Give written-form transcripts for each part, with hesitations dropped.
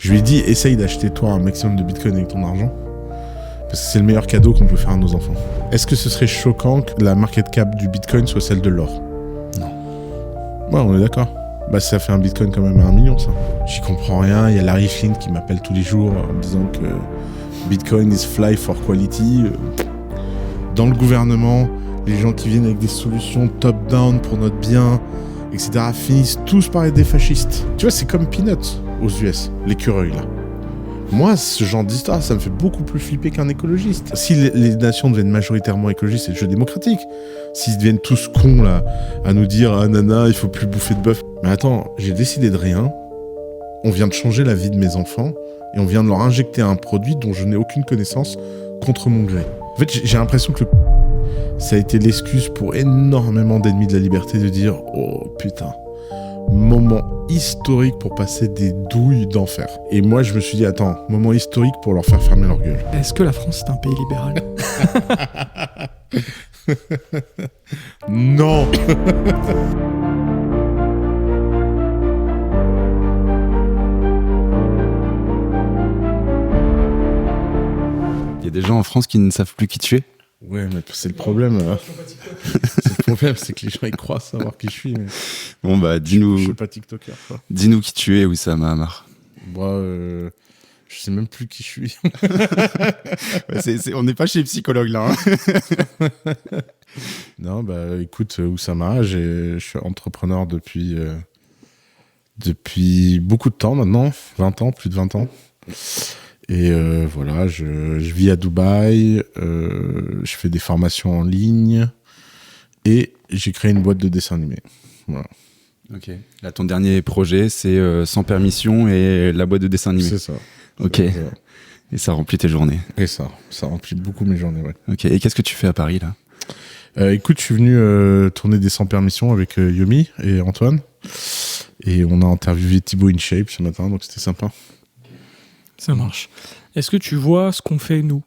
Je lui ai dit, essaye d'acheter toi un maximum de bitcoin avec ton argent. Parce que c'est le meilleur cadeau qu'on peut faire à nos enfants. Est-ce que ce serait choquant que la market cap du bitcoin soit celle de l'or ? Non. Ouais, on est d'accord. Bah ça fait un bitcoin quand même à 1 million, ça. J'y comprends rien. Il y a Larry Flint qui m'appelle tous les jours en me disant que bitcoin is fly for quality. Dans le gouvernement, les gens qui viennent avec des solutions top-down pour notre bien, etc., finissent tous par être des fascistes. Tu vois, c'est comme Peanuts aux US, l'écureuil, là. Moi, ce genre d'histoire, ça me fait beaucoup plus flipper qu'un écologiste. Si les nations deviennent majoritairement écologistes, c'est le jeu démocratique. S'ils deviennent tous cons, là, à nous dire « Ah, nana, il faut plus bouffer de bœuf ». Mais attends, j'ai décidé de rien. On vient de changer la vie de mes enfants et on vient de leur injecter un produit dont je n'ai aucune connaissance contre mon gré. En fait, j'ai l'impression que ça a été l'excuse pour énormément d'ennemis de la liberté de dire « Oh, putain ». Moment historique pour passer des douilles d'enfer. Et moi, je me suis dit, attends, moment historique pour leur faire fermer leur gueule. Est-ce que la France est un pays libéral ? Non. Il y a des gens en France qui ne savent plus qui tu es. Ouais, mais c'est le problème. C'est le problème, c'est que les gens ils croient savoir qui je suis. Mais... Bon bah Je dis-nous suis pas TikToker, quoi. Dis-nous qui tu es, Oussama Hamar. Moi, je sais même plus qui je suis. Ouais, on n'est pas chez les psychologues là. Hein. Non, bah écoute, Oussama, je suis entrepreneur depuis beaucoup de temps maintenant, 20 ans, plus de 20 ans. Et voilà, je vis à Dubaï, je fais des formations en ligne et j'ai créé une boîte de dessin animé. Voilà. Ok. Là, ton dernier projet, c'est Sans permission et la boîte de dessin animé. C'est ça. Ok. Voilà. Et ça remplit tes journées. Et ça remplit beaucoup mes journées, ouais. Ok. Et qu'est-ce que tu fais à Paris là ? Écoute, je suis venu tourner des Sans permission avec Yomi et Antoine. Et on a interviewé Thibaut InShape ce matin, donc c'était sympa. Ça marche. Est-ce que tu vois ce qu'on fait, nous ?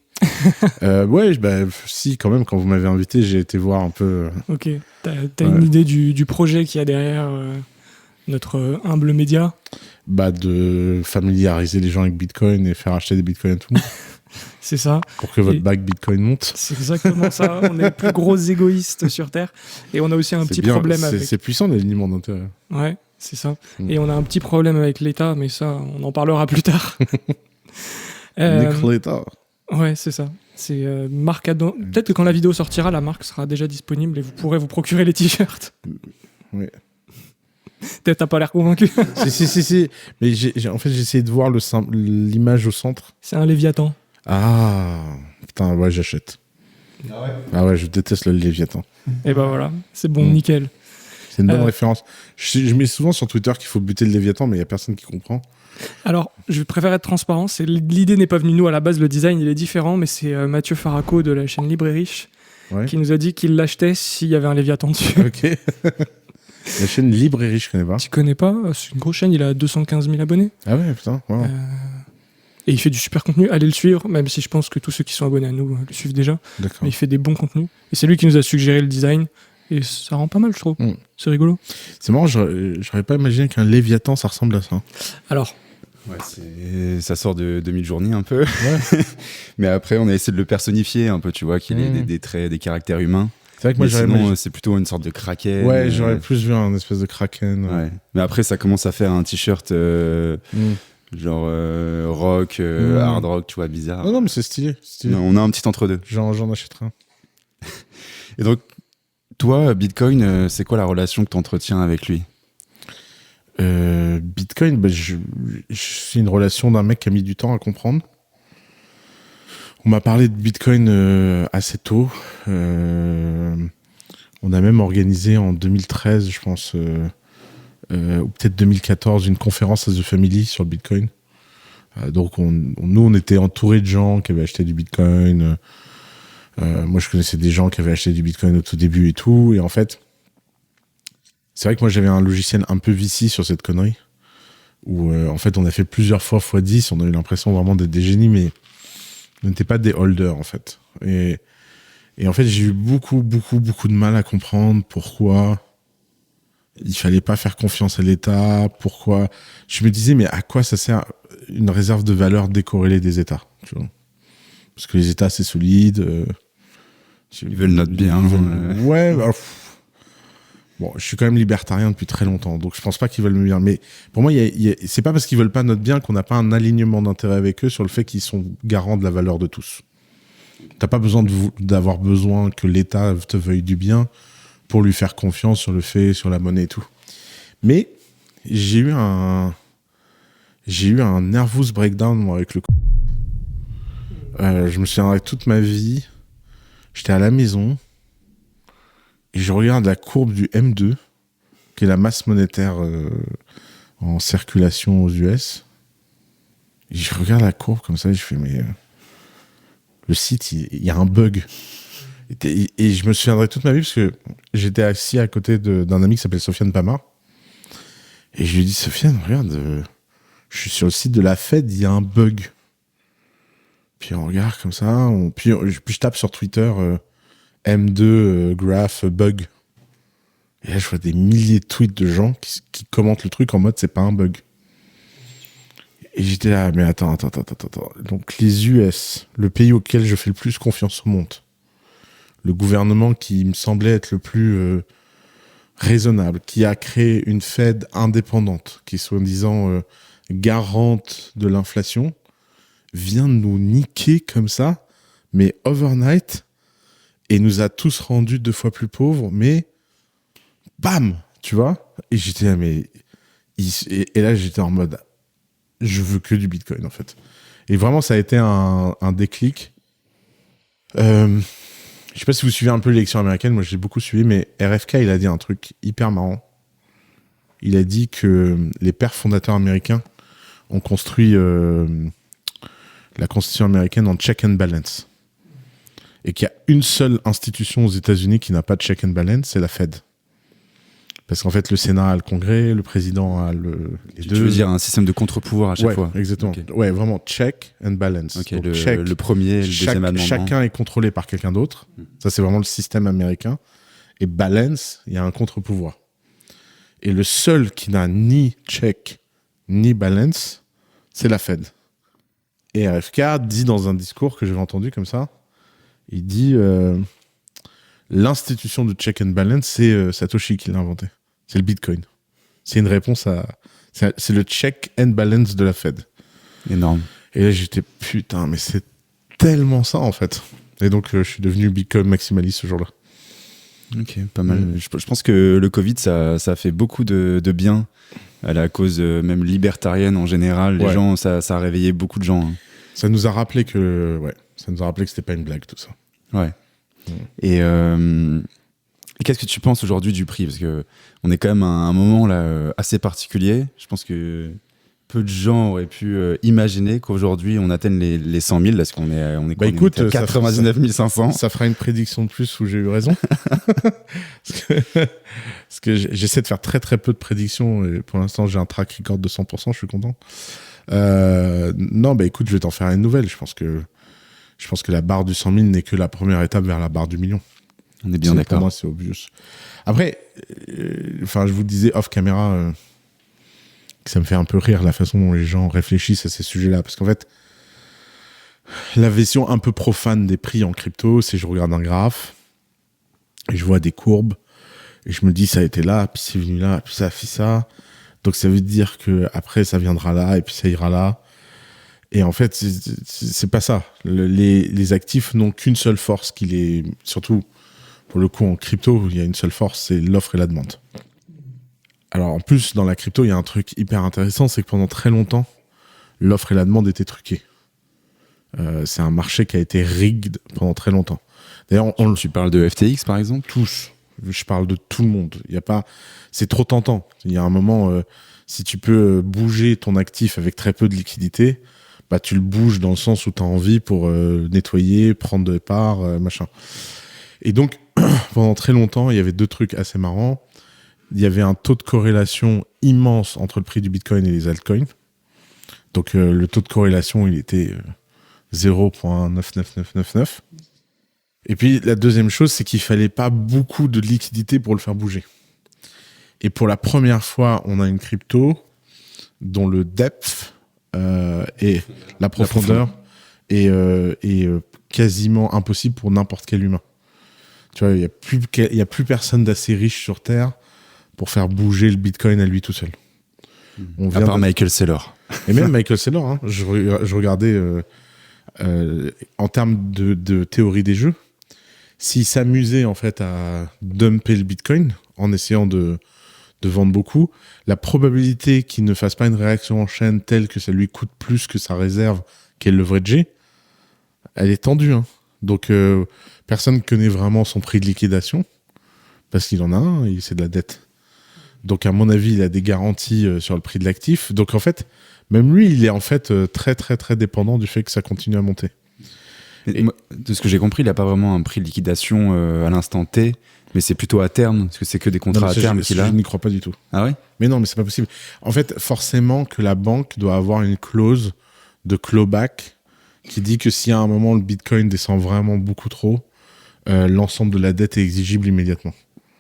Ouais, bah, si, quand même, quand vous m'avez invité, j'ai été voir un peu... Ok. T'as une idée du projet qu'il y a derrière notre humble média ? Bah, de familiariser les gens avec Bitcoin et faire acheter des Bitcoins à tout le monde. C'est ça. Pour que votre bague Bitcoin monte. C'est exactement ça. On est les plus gros égoïstes sur Terre. Et on a aussi un petit problème avec... C'est puissant, l'alignement d'intérêt. Ouais, c'est ça. Et on a un petit problème avec l'État, mais ça, on en parlera plus tard. Nique l'État. Ouais, c'est ça. C'est marque à don. Peut-être que quand la vidéo sortira, la marque sera déjà disponible et vous pourrez vous procurer les t-shirts. Ouais. Peut-être t'as pas l'air convaincu. Si. Mais en fait, j'ai essayé de voir l'image au centre. C'est un Léviathan. Ah, putain, ouais, j'achète. Ah ouais, je déteste le Léviathan. Et ben voilà, c'est bon, nickel. C'est une bonne référence. Je mets souvent sur Twitter qu'il faut buter le Léviathan, mais il n'y a personne qui comprend. Alors, je préfère être transparent. L'idée n'est pas venue nous à la base. Le design, il est différent, mais c'est Mathieu Faraco de la chaîne Libre et Riche qui nous a dit qu'il l'achetait s'il y avait un Léviathan dessus. Ok. La chaîne Libre et Riche, je connais pas. Tu connais pas ? C'est une grosse chaîne. Il a 215 000 abonnés. Ah ouais, putain. Wow. Et il fait du super contenu. Allez le suivre, même si je pense que tous ceux qui sont abonnés à nous le suivent déjà. D'accord. Mais il fait des bons contenus. Et c'est lui qui nous a suggéré le design. Et ça rend pas mal, je trouve. C'est rigolo. C'est marrant, j'aurais pas imaginé qu'un Léviathan, ça ressemble à ça. Alors. Ouais, ça sort de Midjourney un peu. Ouais. Mais après, on a essayé de le personnifier un peu, tu vois, qu'il ait des traits, des caractères humains. C'est vrai que moi, sinon, c'est plutôt une sorte de kraken. Ouais, j'aurais plus vu un espèce de kraken. Ouais. Mais après, ça commence à faire un t-shirt genre rock, hard rock, tu vois, bizarre. Non, mais c'est stylé. Non, on a un petit entre-deux. J'en achèterai un. Et donc, toi, Bitcoin, c'est quoi la relation que tu entretiens avec lui ? Bitcoin, bah, c'est une relation d'un mec qui a mis du temps à comprendre. On m'a parlé de Bitcoin assez tôt. On a même organisé en 2013, je pense, ou peut-être 2014, une conférence à The Family sur le Bitcoin. Donc, nous, on était entourés de gens qui avaient acheté du Bitcoin. Moi, je connaissais des gens qui avaient acheté du Bitcoin au tout début et tout. Et en fait, c'est vrai que moi, j'avais un logiciel un peu VC sur cette connerie. Où, en fait, on a fait plusieurs fois x10. On a eu l'impression vraiment d'être des génies, mais on n'était pas des holders, en fait. Et en fait, j'ai eu beaucoup de mal à comprendre pourquoi il fallait pas faire confiance à l'État, pourquoi... Je me disais, mais à quoi ça sert ? une réserve de valeur décorrélée des États. Tu vois. Parce que les États, c'est solide. Ils veulent notre bien. Ouais, bah, bon, je suis quand même libertarien depuis très longtemps, donc je pense pas qu'ils veulent me bien. Mais pour moi, c'est pas parce qu'ils veulent pas notre bien qu'on n'a pas un alignement d'intérêt avec eux sur le fait qu'ils sont garants de la valeur de tous. T'as pas besoin d'avoir besoin que l'État te veuille du bien pour lui faire confiance sur le fait, sur la monnaie et tout. Mais j'ai eu un nervous breakdown moi, avec le. Je me souviens toute ma vie. J'étais à la maison et je regarde la courbe du M2, qui est la masse monétaire en circulation aux US. Et je regarde la courbe comme ça et je fais, mais le site, il y a un bug. Et je me souviendrai toute ma vie parce que j'étais assis à côté d'un ami qui s'appelle Sofiane Pamar. Et je lui ai dit, Sofiane, regarde, je suis sur le site de la Fed, il y a un bug. Puis on regarde comme ça, puis je tape sur Twitter M2 graph bug. Et là, je vois des milliers de tweets de gens qui commentent le truc en mode c'est pas un bug. Et j'étais là, mais attends. Donc les US, le pays auquel je fais le plus confiance au monde, le gouvernement qui me semblait être le plus raisonnable, qui a créé une Fed indépendante, qui est soi-disant garante de l'inflation, vient de nous niquer comme ça, mais overnight, et nous a tous rendus 2 fois plus pauvres, mais bam, tu vois. Et j'étais là, mais et là j'étais en mode, je veux que du Bitcoin en fait. Et vraiment ça a été un déclic. Je sais pas si vous suivez un peu l'élection américaine, moi j'ai beaucoup suivi, mais RFK il a dit un truc hyper marrant. Il a dit que les pères fondateurs américains ont construit la Constitution américaine en check and balance. Et qu'il y a une seule institution aux États-Unis qui n'a pas de check and balance, c'est la Fed. Parce qu'en fait, le Sénat a le Congrès, le président a les deux. Tu veux dire un système de contre-pouvoir à chaque fois. Exactement. Okay. Ouais, vraiment check and balance. Okay, donc, le premier, le deuxième amendement. Chacun est contrôlé par quelqu'un d'autre. Ça, c'est vraiment le système américain. Et balance, il y a un contre-pouvoir. Et le seul qui n'a ni check ni balance, c'est la Fed. Et RFK dit dans un discours que j'avais entendu comme ça, il dit l'institution de check and balance, c'est Satoshi qui l'a inventé. C'est le Bitcoin. C'est une réponse à... C'est le check and balance de la Fed. Énorme. Et là, j'étais putain, mais c'est tellement ça en fait. Et donc, je suis devenu Bitcoin maximaliste ce jour-là. Ok, pas mal. Je pense que le Covid, ça a fait beaucoup de bien à la cause même libertarienne en général. Les gens, ça a réveillé beaucoup de gens. Hein. Ça nous a rappelé que c'était pas une blague tout ça. Ouais. Et qu'est-ce que tu penses aujourd'hui du prix ? Parce que on est quand même à un moment là assez particulier. Je pense que peu de gens auraient pu imaginer qu'aujourd'hui on atteigne les 100 000 parce qu'on est écoute, à 99 500. Ça fera une prédiction de plus où j'ai eu raison. parce que j'essaie de faire très très peu de prédictions et pour l'instant j'ai un track record de 100%, je suis content. Non, écoute, je vais t'en faire une nouvelle. Je pense que la barre du 100 000 n'est que la première étape vers la barre du million. On est bien d'accord. Pour moi, c'est obvious. Après, je vous disais off caméra que ça me fait un peu rire la façon dont les gens réfléchissent à ces sujets-là. Parce qu'en fait, la vision un peu profane des prix en crypto, c'est je regarde un graphe et je vois des courbes et je me dis ça a été là, puis c'est venu là, puis ça a fait ça. Donc ça veut dire que après ça viendra là et puis ça ira là. Et en fait, c'est pas ça. Les actifs n'ont qu'une seule force surtout pour le coup en crypto, il y a une seule force, c'est l'offre et la demande. Alors en plus, dans la crypto, il y a un truc hyper intéressant, c'est que pendant très longtemps, l'offre et la demande étaient truquées. C'est un marché qui a été rigged pendant très longtemps. D'ailleurs, tu parles de FTX par exemple ? Tous. Je parle de tout le monde. Il y a pas, c'est trop tentant. Il y a un moment, si tu peux bouger ton actif avec très peu de liquidité, tu le bouges dans le sens où tu as envie pour nettoyer, prendre des parts, machin. Et donc, pendant très longtemps, il y avait 2 trucs assez marrants. Il y avait un taux de corrélation immense entre le prix du Bitcoin et les altcoins. Donc, le taux de corrélation, il était 0,99999. Et puis, la deuxième chose, c'est qu'il fallait pas beaucoup de liquidité pour le faire bouger. Et pour la première fois, on a une crypto dont le depth et la profondeur est quasiment impossible pour n'importe quel humain. Tu vois, il y a plus personne d'assez riche sur Terre pour faire bouger le Bitcoin à lui tout seul. À part Michael Saylor. Et même Michael Saylor, hein, je regardais en termes de théorie des jeux, s'il s'amusait en fait à dumper le Bitcoin en essayant de vendre beaucoup, la probabilité qu'il ne fasse pas une réaction en chaîne telle que ça lui coûte plus que sa réserve qu'elle leverager, elle est tendue. Hein. Donc, personne ne connaît vraiment son prix de liquidation, parce qu'il en a un, c'est de la dette. Donc, à mon avis, il a des garanties sur le prix de l'actif. Donc, en fait, même lui, il est en fait très, très, très dépendant du fait que ça continue à monter. De ce que j'ai compris, il n'a pas vraiment un prix de liquidation à l'instant T, mais c'est plutôt à terme, parce que c'est que des contrats à terme qu'il a. Je n'y crois pas du tout. Ah ouais ? Mais non, mais c'est pas possible. En fait, forcément que la banque doit avoir une clause de clawback qui dit que si à un moment le Bitcoin descend vraiment beaucoup trop, l'ensemble de la dette est exigible immédiatement.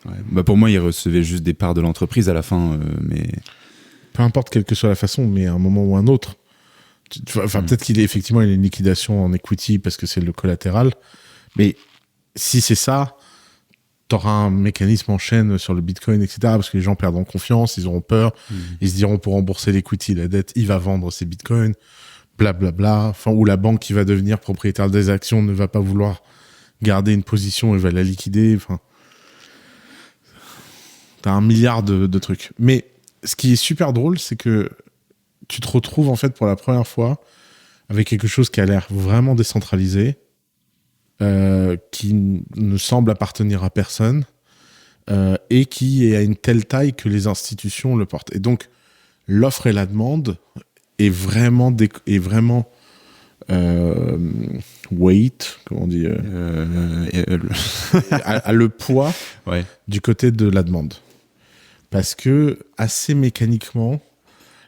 Ouais. Bah pour moi, il recevait juste des parts de l'entreprise à la fin, mais... Peu importe quelle que soit la façon, mais à un moment ou un autre. Peut-être qu'il est effectivement une liquidation en equity parce que c'est le collatéral, mais si c'est ça, t'auras un mécanisme en chaîne sur le Bitcoin, etc. Parce que les gens perdront confiance, ils auront peur, ils se diront pour rembourser l'equity, la dette, il va vendre ses Bitcoins, blablabla. Enfin, ou la banque qui va devenir propriétaire des actions ne va pas vouloir garder une position et va la liquider. Enfin, t'as un milliard de trucs. Mais ce qui est super drôle, c'est que tu te retrouves en fait pour la première fois avec quelque chose qui a l'air vraiment décentralisé, qui ne semble appartenir à personne et qui est à une telle taille que les institutions le portent. Et donc, l'offre et la demande est vraiment weight, comment on dit, a le poids du côté de la demande. Parce que, assez mécaniquement,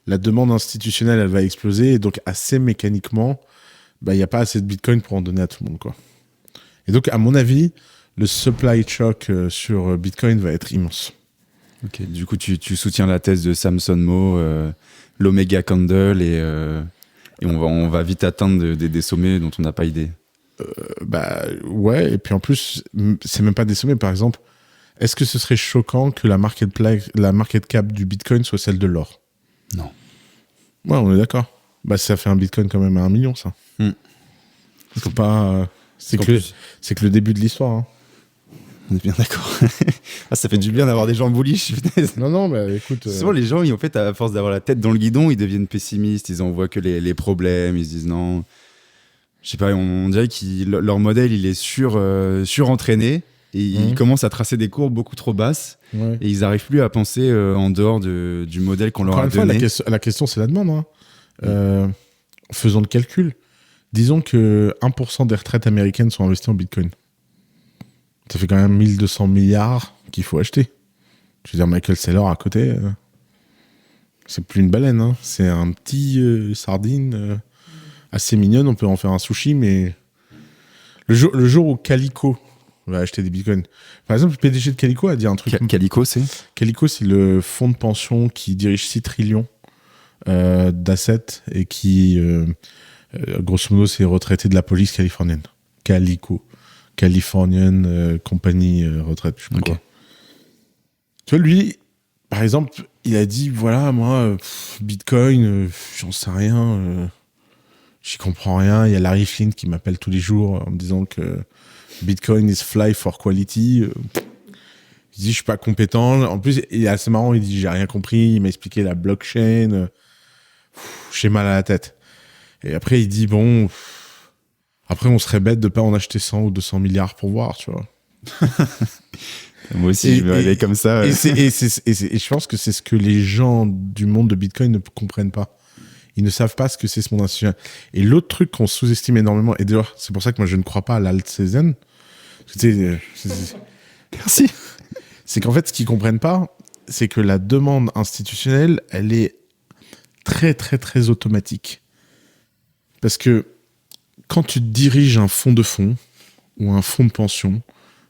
la demande institutionnelle, elle va exploser, et donc assez mécaniquement, il n'y a pas assez de Bitcoin pour en donner à tout le monde, quoi. Et donc, à mon avis, le supply shock sur Bitcoin va être immense. Ok, du coup, tu soutiens la thèse de Samson Mow, l'Omega Candle, et on va vite atteindre des sommets dont on n'a pas idée. Ouais, et puis en plus, c'est même pas des sommets, par exemple. Est-ce que ce serait choquant que la market cap du Bitcoin soit celle de l'or ? Non. Ouais, on est d'accord. Ça fait un Bitcoin quand même à 1 million, ça. Faut pas... C'est que le début de l'histoire. Hein. On est bien d'accord. Ça fait du bien d'avoir des gens bullish. Non, mais écoute... Souvent, les gens, en fait, à force d'avoir la tête dans le guidon, ils deviennent pessimistes, ils en voient que les problèmes, ils se disent non... Je sais pas, on dirait que leur modèle, il est surentraîné, et ils commencent à tracer des courbes beaucoup trop basses, et ils n'arrivent plus à penser en dehors du modèle qu'on leur a donné. La question, c'est la demande. Hein. Faisons le calcul. Disons que 1% des retraites américaines sont investies en Bitcoin. Ça fait quand même 1200 milliards qu'il faut acheter. Je veux dire, Michael Saylor à côté, c'est plus une baleine. Hein. C'est un petit sardine assez mignonne. On peut en faire un sushi, mais le jour où Calico va acheter des Bitcoins... Par exemple, le PDG de Calico a dit un truc... Calico, c'est le fonds de pension qui dirige 6 trillions d'assets et qui... grosso modo, c'est retraité de la police californienne. Calico. Californian Company Retraite, je sais pas quoi. Tu vois, lui, par exemple, il a dit, voilà, moi, Bitcoin, j'en sais rien, j'y comprends rien. Il y a Larry Flint qui m'appelle tous les jours en me disant que Bitcoin is fly for quality. Il dit, je suis pas compétent. En plus, il est assez marrant, il dit, j'ai rien compris. Il m'a expliqué la blockchain. J'ai mal à la tête. Et après, il dit, bon, après, on serait bête de pas en acheter 100 ou 200 milliards pour voir, tu vois. Moi aussi, je vais aller comme ça. Et je pense que c'est ce que les gens du monde de Bitcoin ne comprennent pas. Ils ne savent pas ce que c'est ce monde institutionnel. Et l'autre truc qu'on sous-estime énormément, et d'ailleurs, c'est pour ça que moi, je ne crois pas à l'alt-Cézanne. Merci. C'est qu'en fait, ce qu'ils comprennent pas, c'est que la demande institutionnelle, elle est très, très, très automatique. Parce que quand tu diriges un fonds de fonds, ou un fonds de pension,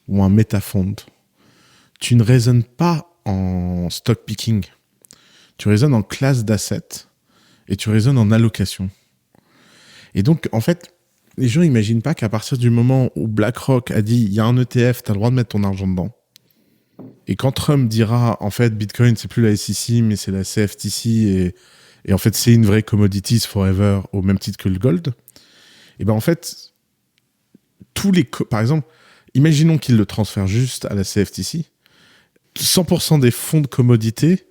ou un métafond, tu ne raisonnes pas en stock picking. Tu raisonnes en classe d'assets, et tu raisonnes en allocation. Et donc, en fait, les gens n'imaginent pas qu'à partir du moment où BlackRock a dit il y a un ETF, tu as le droit de mettre ton argent dedans. Et quand Trump dira en fait Bitcoin c'est plus la SEC mais c'est la CFTC et en fait c'est une vraie commodities forever au même titre que le gold, et ben en fait par exemple, imaginons qu'il le transfère juste à la CFTC, 100% des fonds de commodités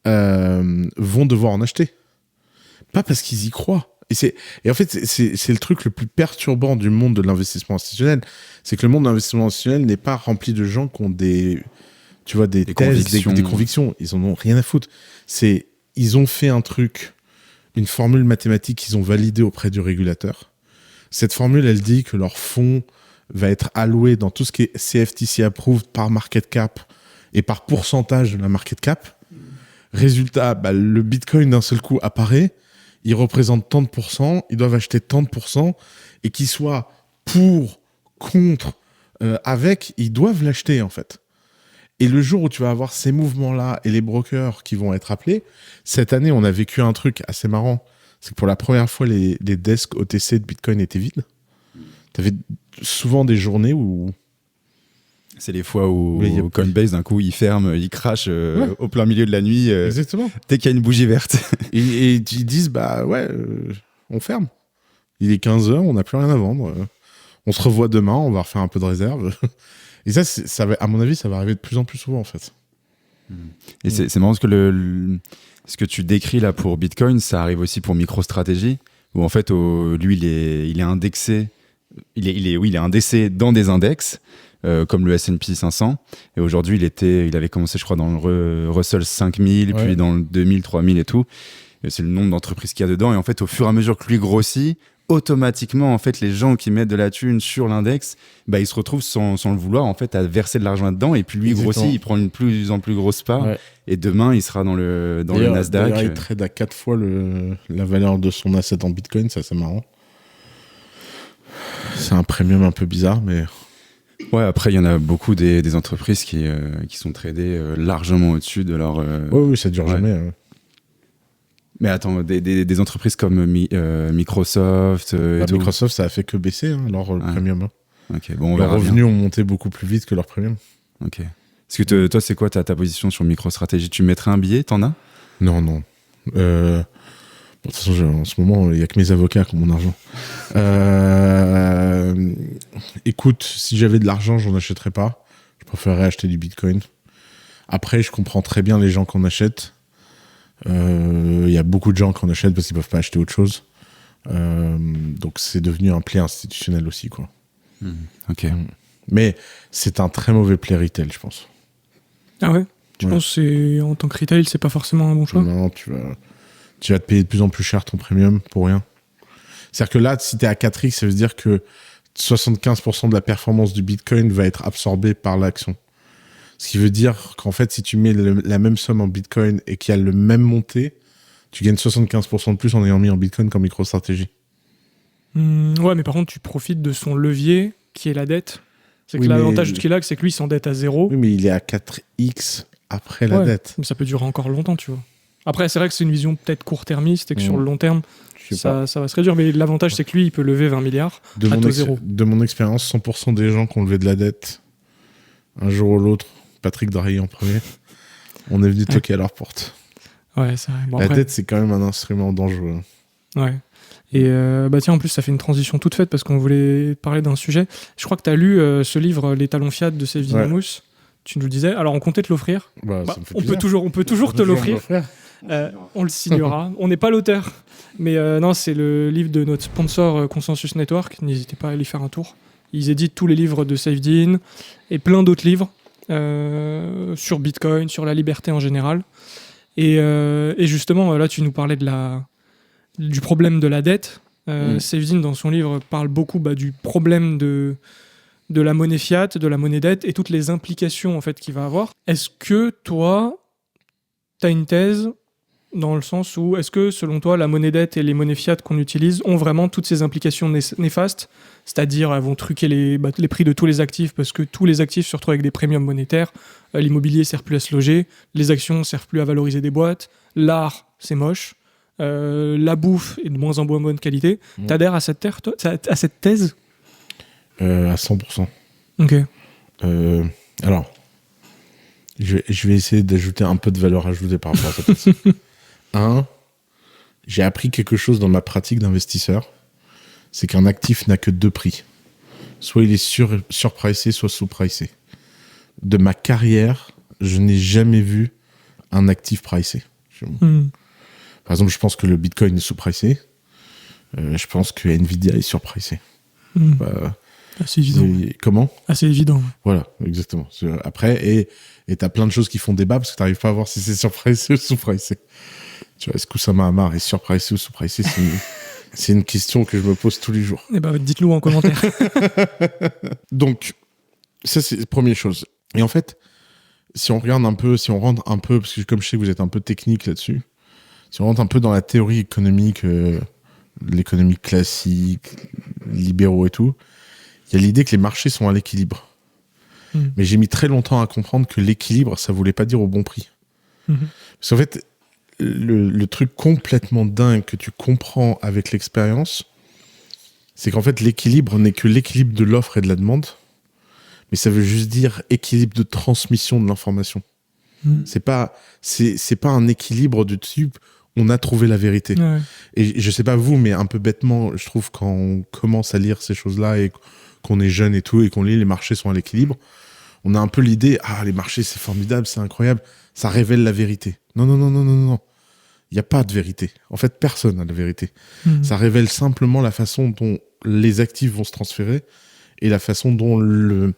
vont devoir en acheter. Pas parce qu'ils y croient. Et en fait, c'est le truc le plus perturbant du monde de l'investissement institutionnel. C'est que le monde de l'investissement institutionnel n'est pas rempli de gens qui ont des thèses, des convictions. Ils en ont rien à foutre. Ils ont fait un truc, une formule mathématique qu'ils ont validée auprès du régulateur. Cette formule, elle dit que leur fonds va être alloué dans tout ce qui est CFTC approved par market cap et par pourcentage de la market cap. Résultat, le Bitcoin d'un seul coup apparaît, il représente tant de pourcents, ils doivent acheter tant de pourcents, et qu'ils soient pour, contre, avec, ils doivent l'acheter en fait. Et le jour où tu vas avoir ces mouvements-là et les brokers qui vont être appelés, cette année on a vécu un truc assez marrant, c'est que pour la première fois les desks OTC de Bitcoin étaient vides. T'avais souvent des journées où... C'est les fois où Coinbase, d'un coup, il ferme, il crache au plein milieu de la nuit. Exactement. Dès qu'il y a une bougie verte. et ils disent, on ferme. Il est 15h, on n'a plus rien à vendre. On se revoit demain, on va refaire un peu de réserve. Et ça va, à mon avis, ça va arriver de plus en plus souvent, en fait. Et c'est marrant parce que ce que tu décris là pour Bitcoin, ça arrive aussi pour MicroStrategy, où en fait, lui, il est indexé. Il est indexé dans des index. Comme le S&P 500, et aujourd'hui il avait commencé je crois dans le Russell 5000, puis dans le 2000, 3000 et tout, et c'est le nombre d'entreprises qu'il y a dedans, et en fait au fur et à mesure que lui grossit, automatiquement en fait les gens qui mettent de la thune sur l'index, ils se retrouvent sans le vouloir en fait à verser de l'argent là-dedans, et puis lui grossit, il prend une plus en plus grosse part, et demain il sera dans le Nasdaq. Il trade à 4 fois la valeur de son asset en Bitcoin, ça c'est marrant. C'est un premium un peu bizarre, mais... Ouais, après, il y en a beaucoup des entreprises qui sont tradées largement au-dessus de leur... Oui, ça dure jamais. Mais attends, des entreprises comme Microsoft... Microsoft, ça a fait que baisser, leur premium. Okay, bon, leurs revenus ont monté beaucoup plus vite que leur premium. Ok. Est-ce que toi, c'est quoi ta position sur MicroStrategy ? Tu mettrais un billet ? T'en as ? Non. De toute façon, en ce moment, il n'y a que mes avocats qui ont mon argent. Écoute, si j'avais de l'argent, j'en achèterais pas. Je préférerais acheter du Bitcoin. Après, je comprends très bien les gens qui en achètent. Il y a beaucoup de gens qui en achètent parce qu'ils ne peuvent pas acheter autre chose. Donc, c'est devenu un play institutionnel aussi, quoi. Ok. Mais c'est un très mauvais play retail, je pense. Ah ouais ? Tu penses que en tant que retail, c'est pas forcément un bon choix ? Non, tu vas te payer de plus en plus cher ton premium pour rien. C'est-à-dire que là, si tu es à 4x, ça veut dire que 75% de la performance du Bitcoin va être absorbée par l'action. Ce qui veut dire qu'en fait, si tu mets la même somme en Bitcoin et qu'il y a le même monté, tu gagnes 75% de plus en ayant mis en Bitcoin qu'en MicroStrategy. Ouais, mais par contre, tu profites de son levier qui est la dette. C'est que l'avantage qu'il a, c'est que lui, il s'endette à 0. Oui, mais il est à 4x après la dette. Mais ça peut durer encore longtemps, tu vois. Après, c'est vrai que c'est une vision peut-être court-termiste et que sur le long terme, ça va se réduire. Mais l'avantage, c'est que lui, il peut lever 20 milliards à taux zéro. De mon expérience, 100% des gens qui ont levé de la dette, un jour ou l'autre, Patrick Drahi en premier, on est venu toquer à leur porte. Ouais, c'est vrai. Bon, la dette, c'est quand même un instrument dangereux. Ouais. Et tiens, en plus, ça fait une transition toute faite parce qu'on voulait parler d'un sujet. Je crois que tu as lu ce livre, Les Talons Fiat de Saif Dinamous. Tu nous le disais. Alors, on comptait te l'offrir. On peut toujours te l'offrir. On le signera. On n'est pas l'auteur. Mais non, c'est le livre de notre sponsor Consensus Network. N'hésitez pas à aller faire un tour. Ils éditent tous les livres de Saif Din et plein d'autres livres sur Bitcoin, sur la liberté en général. Et justement, là, tu nous parlais du problème de la dette. Saif Din, dans son livre, parle beaucoup du problème de la monnaie fiat, de la monnaie dette et toutes les implications en fait, qu'il va avoir. Est-ce que toi, tu as une thèse dans le sens où, est-ce que selon toi, la monnaie dette et les monnaies fiat qu'on utilise ont vraiment toutes ces implications néfastes ? C'est-à-dire, elles vont truquer les prix de tous les actifs parce que tous les actifs se retrouvent avec des premiums monétaires, l'immobilier ne sert plus à se loger, les actions ne servent plus à valoriser des boîtes, l'art, c'est moche, la bouffe est de moins en moins bonne qualité. T'adhères à cette thèse À 100%. Ok. Alors, je vais essayer d'ajouter un peu de valeur ajoutée par rapport à cette thèse. J'ai appris quelque chose dans ma pratique d'investisseur, c'est qu'un actif n'a que 2 prix. Soit il est surpricé, soit sous-pricé. De ma carrière, je n'ai jamais vu un actif pricé. Par exemple, je pense que le Bitcoin est sous-pricé. Je pense que Nvidia est surpricé. C'est évident. Comment ? Assez évident. Voilà, exactement. Après, et t'as plein de choses qui font débat parce que t'arrives pas à voir si c'est surpricé ou sous-pricé. Tu vois, est-ce que Oussama Hamar est surpricé ou sous-pricé ? C'est une question que je me pose tous les jours. Eh ben, dites-le en commentaire. Donc, ça, c'est la première chose. Et en fait, si on regarde un peu, si on rentre un peu, parce que comme je sais que vous êtes un peu technique là-dessus, si on rentre un peu dans la théorie économique, l'économie classique, libéraux et tout, il y a l'idée que les marchés sont à l'équilibre. Mais j'ai mis très longtemps à comprendre que l'équilibre, ça voulait pas dire au bon prix. Parce qu'en fait, le truc complètement dingue que tu comprends avec l'expérience, c'est qu'en fait, l'équilibre n'est que l'équilibre de l'offre et de la demande, mais ça veut juste dire équilibre de transmission de l'information. C'est pas un équilibre du type on a trouvé la vérité. Ouais. Et je sais pas vous, mais un peu bêtement, je trouve quand on commence à lire ces choses-là et qu'on est jeune et tout, et qu'on lit les marchés sont à l'équilibre, on a un peu l'idée, les marchés c'est formidable, c'est incroyable, ça révèle la vérité. Non. Il n'y a pas de vérité. En fait, personne n'a la vérité. Ça révèle simplement la façon dont les actifs vont se transférer et la façon dont le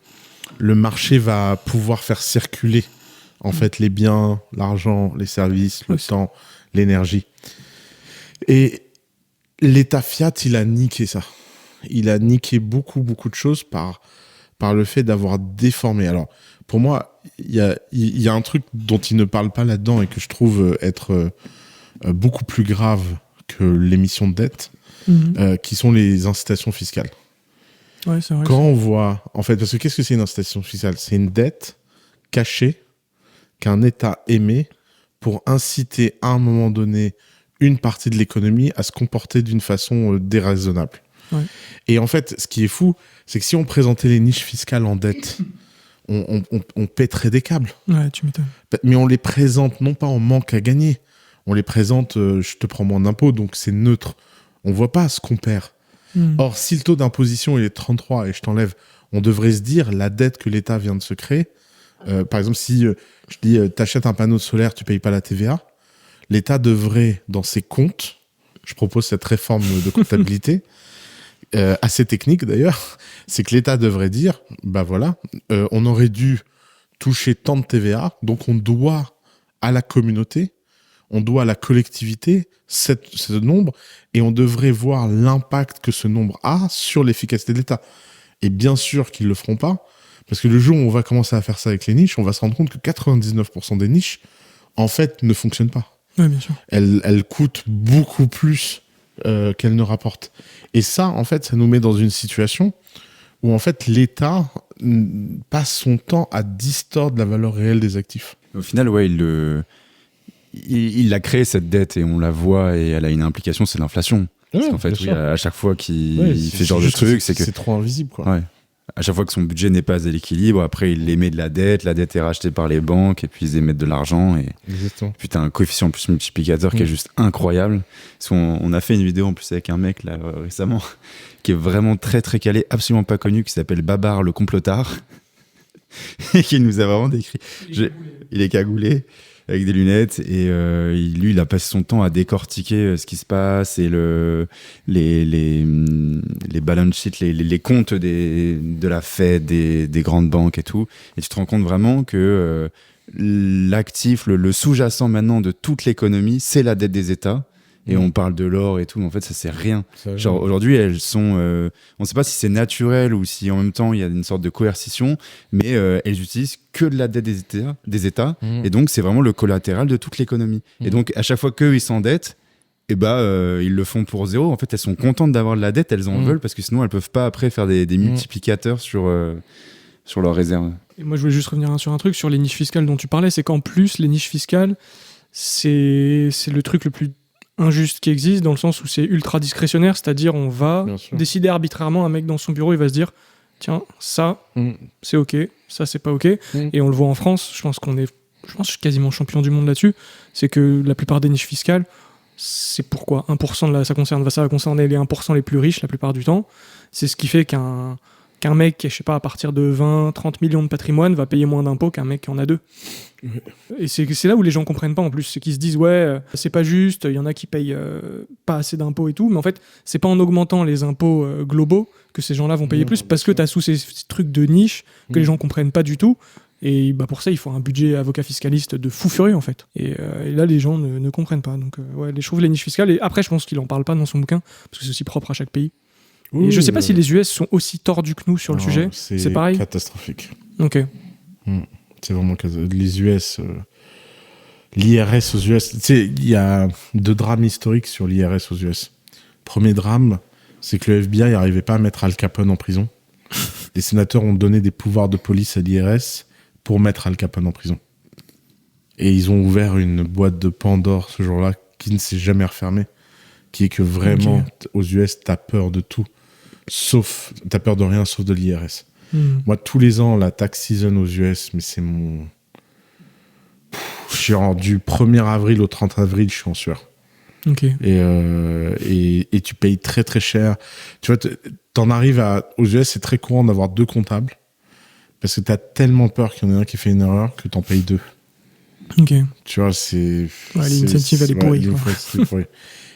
marché va pouvoir faire circuler en fait les biens, l'argent, les services, le temps, l'énergie. Et l'État fiat, il a niqué ça. Il a niqué beaucoup de choses par le fait d'avoir déformé. Alors, pour moi, il y a un truc dont il ne parle pas là-dedans et que je trouve être beaucoup plus grave que l'émission de dette, qui sont les incitations fiscales. Ouais, c'est vrai. Quand on voit... En fait, parce que qu'est-ce que c'est une incitation fiscale ? C'est une dette cachée qu'un État émet pour inciter à un moment donné une partie de l'économie à se comporter d'une façon déraisonnable. Ouais. Et en fait, ce qui est fou, c'est que si on présentait les niches fiscales en dette, on pèterait des câbles. Ouais, tu m'étonnes. Mais on les présente non pas en manque à gagner, on les présente, je te prends moins d'impôts, donc c'est neutre. On voit pas ce qu'on perd. Or, si le taux d'imposition il est 33 et je t'enlève, on devrait se dire la dette que l'État vient de se créer. Par exemple, si je dis t'achètes un panneau solaire, tu payes pas la TVA, l'État devrait, dans ses comptes, je propose cette réforme de comptabilité, assez technique d'ailleurs, c'est que l'État devrait dire, on aurait dû toucher tant de TVA, donc on doit à la communauté, on doit à la collectivité ce nombre, et on devrait voir l'impact que ce nombre a sur l'efficacité de l'État. Et bien sûr qu'ils le feront pas, parce que le jour où on va commencer à faire ça avec les niches, on va se rendre compte que 99% des niches, en fait, ne fonctionnent pas. Oui, bien sûr. Elles coûtent beaucoup plus qu'elles ne rapportent. Et ça, en fait, ça nous met dans une situation où, en fait, l'État passe son temps à distordre la valeur réelle des actifs. Au final, ouais, il a créé cette dette et on la voit et elle a une implication, c'est l'inflation. Ouais, parce qu'en fait, à chaque fois qu'il fait ce genre de truc, c'est que c'est trop invisible, quoi. Ouais. À chaque fois que son budget n'est pas à l'équilibre, après il émet de la dette est rachetée par les banques et puis ils émettent de l'argent et puis t'as un coefficient plus multiplicateur qui est juste incroyable. On a fait une vidéo en plus avec un mec là récemment qui est vraiment très très calé, absolument pas connu, qui s'appelle Babar le complotard et qui nous a vraiment décrit. Il est cagoulé avec des lunettes et lui il a passé son temps à décortiquer ce qui se passe et les balance sheets, les comptes de la Fed, des grandes banques et tout, et tu te rends compte vraiment que l'actif, le sous-jacent maintenant de toute l'économie, c'est la dette des États. Et on parle de l'or et tout, mais en fait, ça c'est rien. Genre, aujourd'hui, elles sont... on ne sait pas si c'est naturel ou si en même temps, il y a une sorte de coercition, mais elles utilisent que de la dette des États. Et donc, c'est vraiment le collatéral de toute l'économie. Et donc, à chaque fois qu'eux, ils s'endettent, ils le font pour zéro. En fait, elles sont contentes d'avoir de la dette, elles en veulent, parce que sinon, elles ne peuvent pas après faire des multiplicateurs sur leurs réserves. Et moi, je voulais juste revenir sur un truc, sur les niches fiscales dont tu parlais, c'est qu'en plus, les niches fiscales, c'est le truc le plus injuste qui existe, dans le sens où c'est ultra discrétionnaire, c'est-à-dire on va décider arbitrairement, un mec dans son bureau, il va se dire tiens, ça, c'est ok, ça, c'est pas ok. Et on le voit en France, je pense que je suis quasiment champion du monde là-dessus, c'est que la plupart des niches fiscales, c'est pourquoi 1% ça va concerner les 1% les plus riches la plupart du temps. C'est ce qui fait qu'un mec qui, je sais pas, à partir de 20-30 millions de patrimoine va payer moins d'impôts qu'un mec qui en a 2. Et c'est là où les gens comprennent pas en plus, c'est qu'ils se disent ouais, c'est pas juste, il y en a qui payent pas assez d'impôts et tout, mais en fait c'est pas en augmentant les impôts globaux que ces gens-là vont payer plus, parce que t'as tous ces trucs de niche que les gens comprennent pas du tout, et bah pour ça il faut un budget avocat fiscaliste de fou furieux en fait, et là les gens ne comprennent pas, donc ouais, je trouve les niches fiscales, et après je pense qu'il en parle pas dans son bouquin parce que c'est aussi propre à chaque pays. Et je sais pas si les US sont aussi tordus que nous sur le sujet, c'est pareil. Catastrophique. Ok. C'est vraiment les US, l'IRS aux US. Tu sais, il y a 2 drames historiques sur l'IRS aux US. Premier drame, c'est que le FBI n'arrivait pas à mettre Al Capone en prison. Les sénateurs ont donné des pouvoirs de police à l'IRS pour mettre Al Capone en prison. Et ils ont ouvert une boîte de Pandore ce jour-là qui ne s'est jamais refermée. Qui est que vraiment, aux US, t'as peur de tout. T'as peur de rien sauf de l'IRS. Moi, tous les ans, la tax season aux US, mais c'est mon... du 1er avril au 30 avril, je suis en sueur. Okay. Et tu payes très très cher. Tu vois, t'en arrives aux US, c'est très courant d'avoir 2 comptables. Parce que t'as tellement peur qu'il y en ait un qui fait une erreur que t'en payes 2. Ok. Tu vois, c'est... Ouais, l'initiative, elle est pourrie.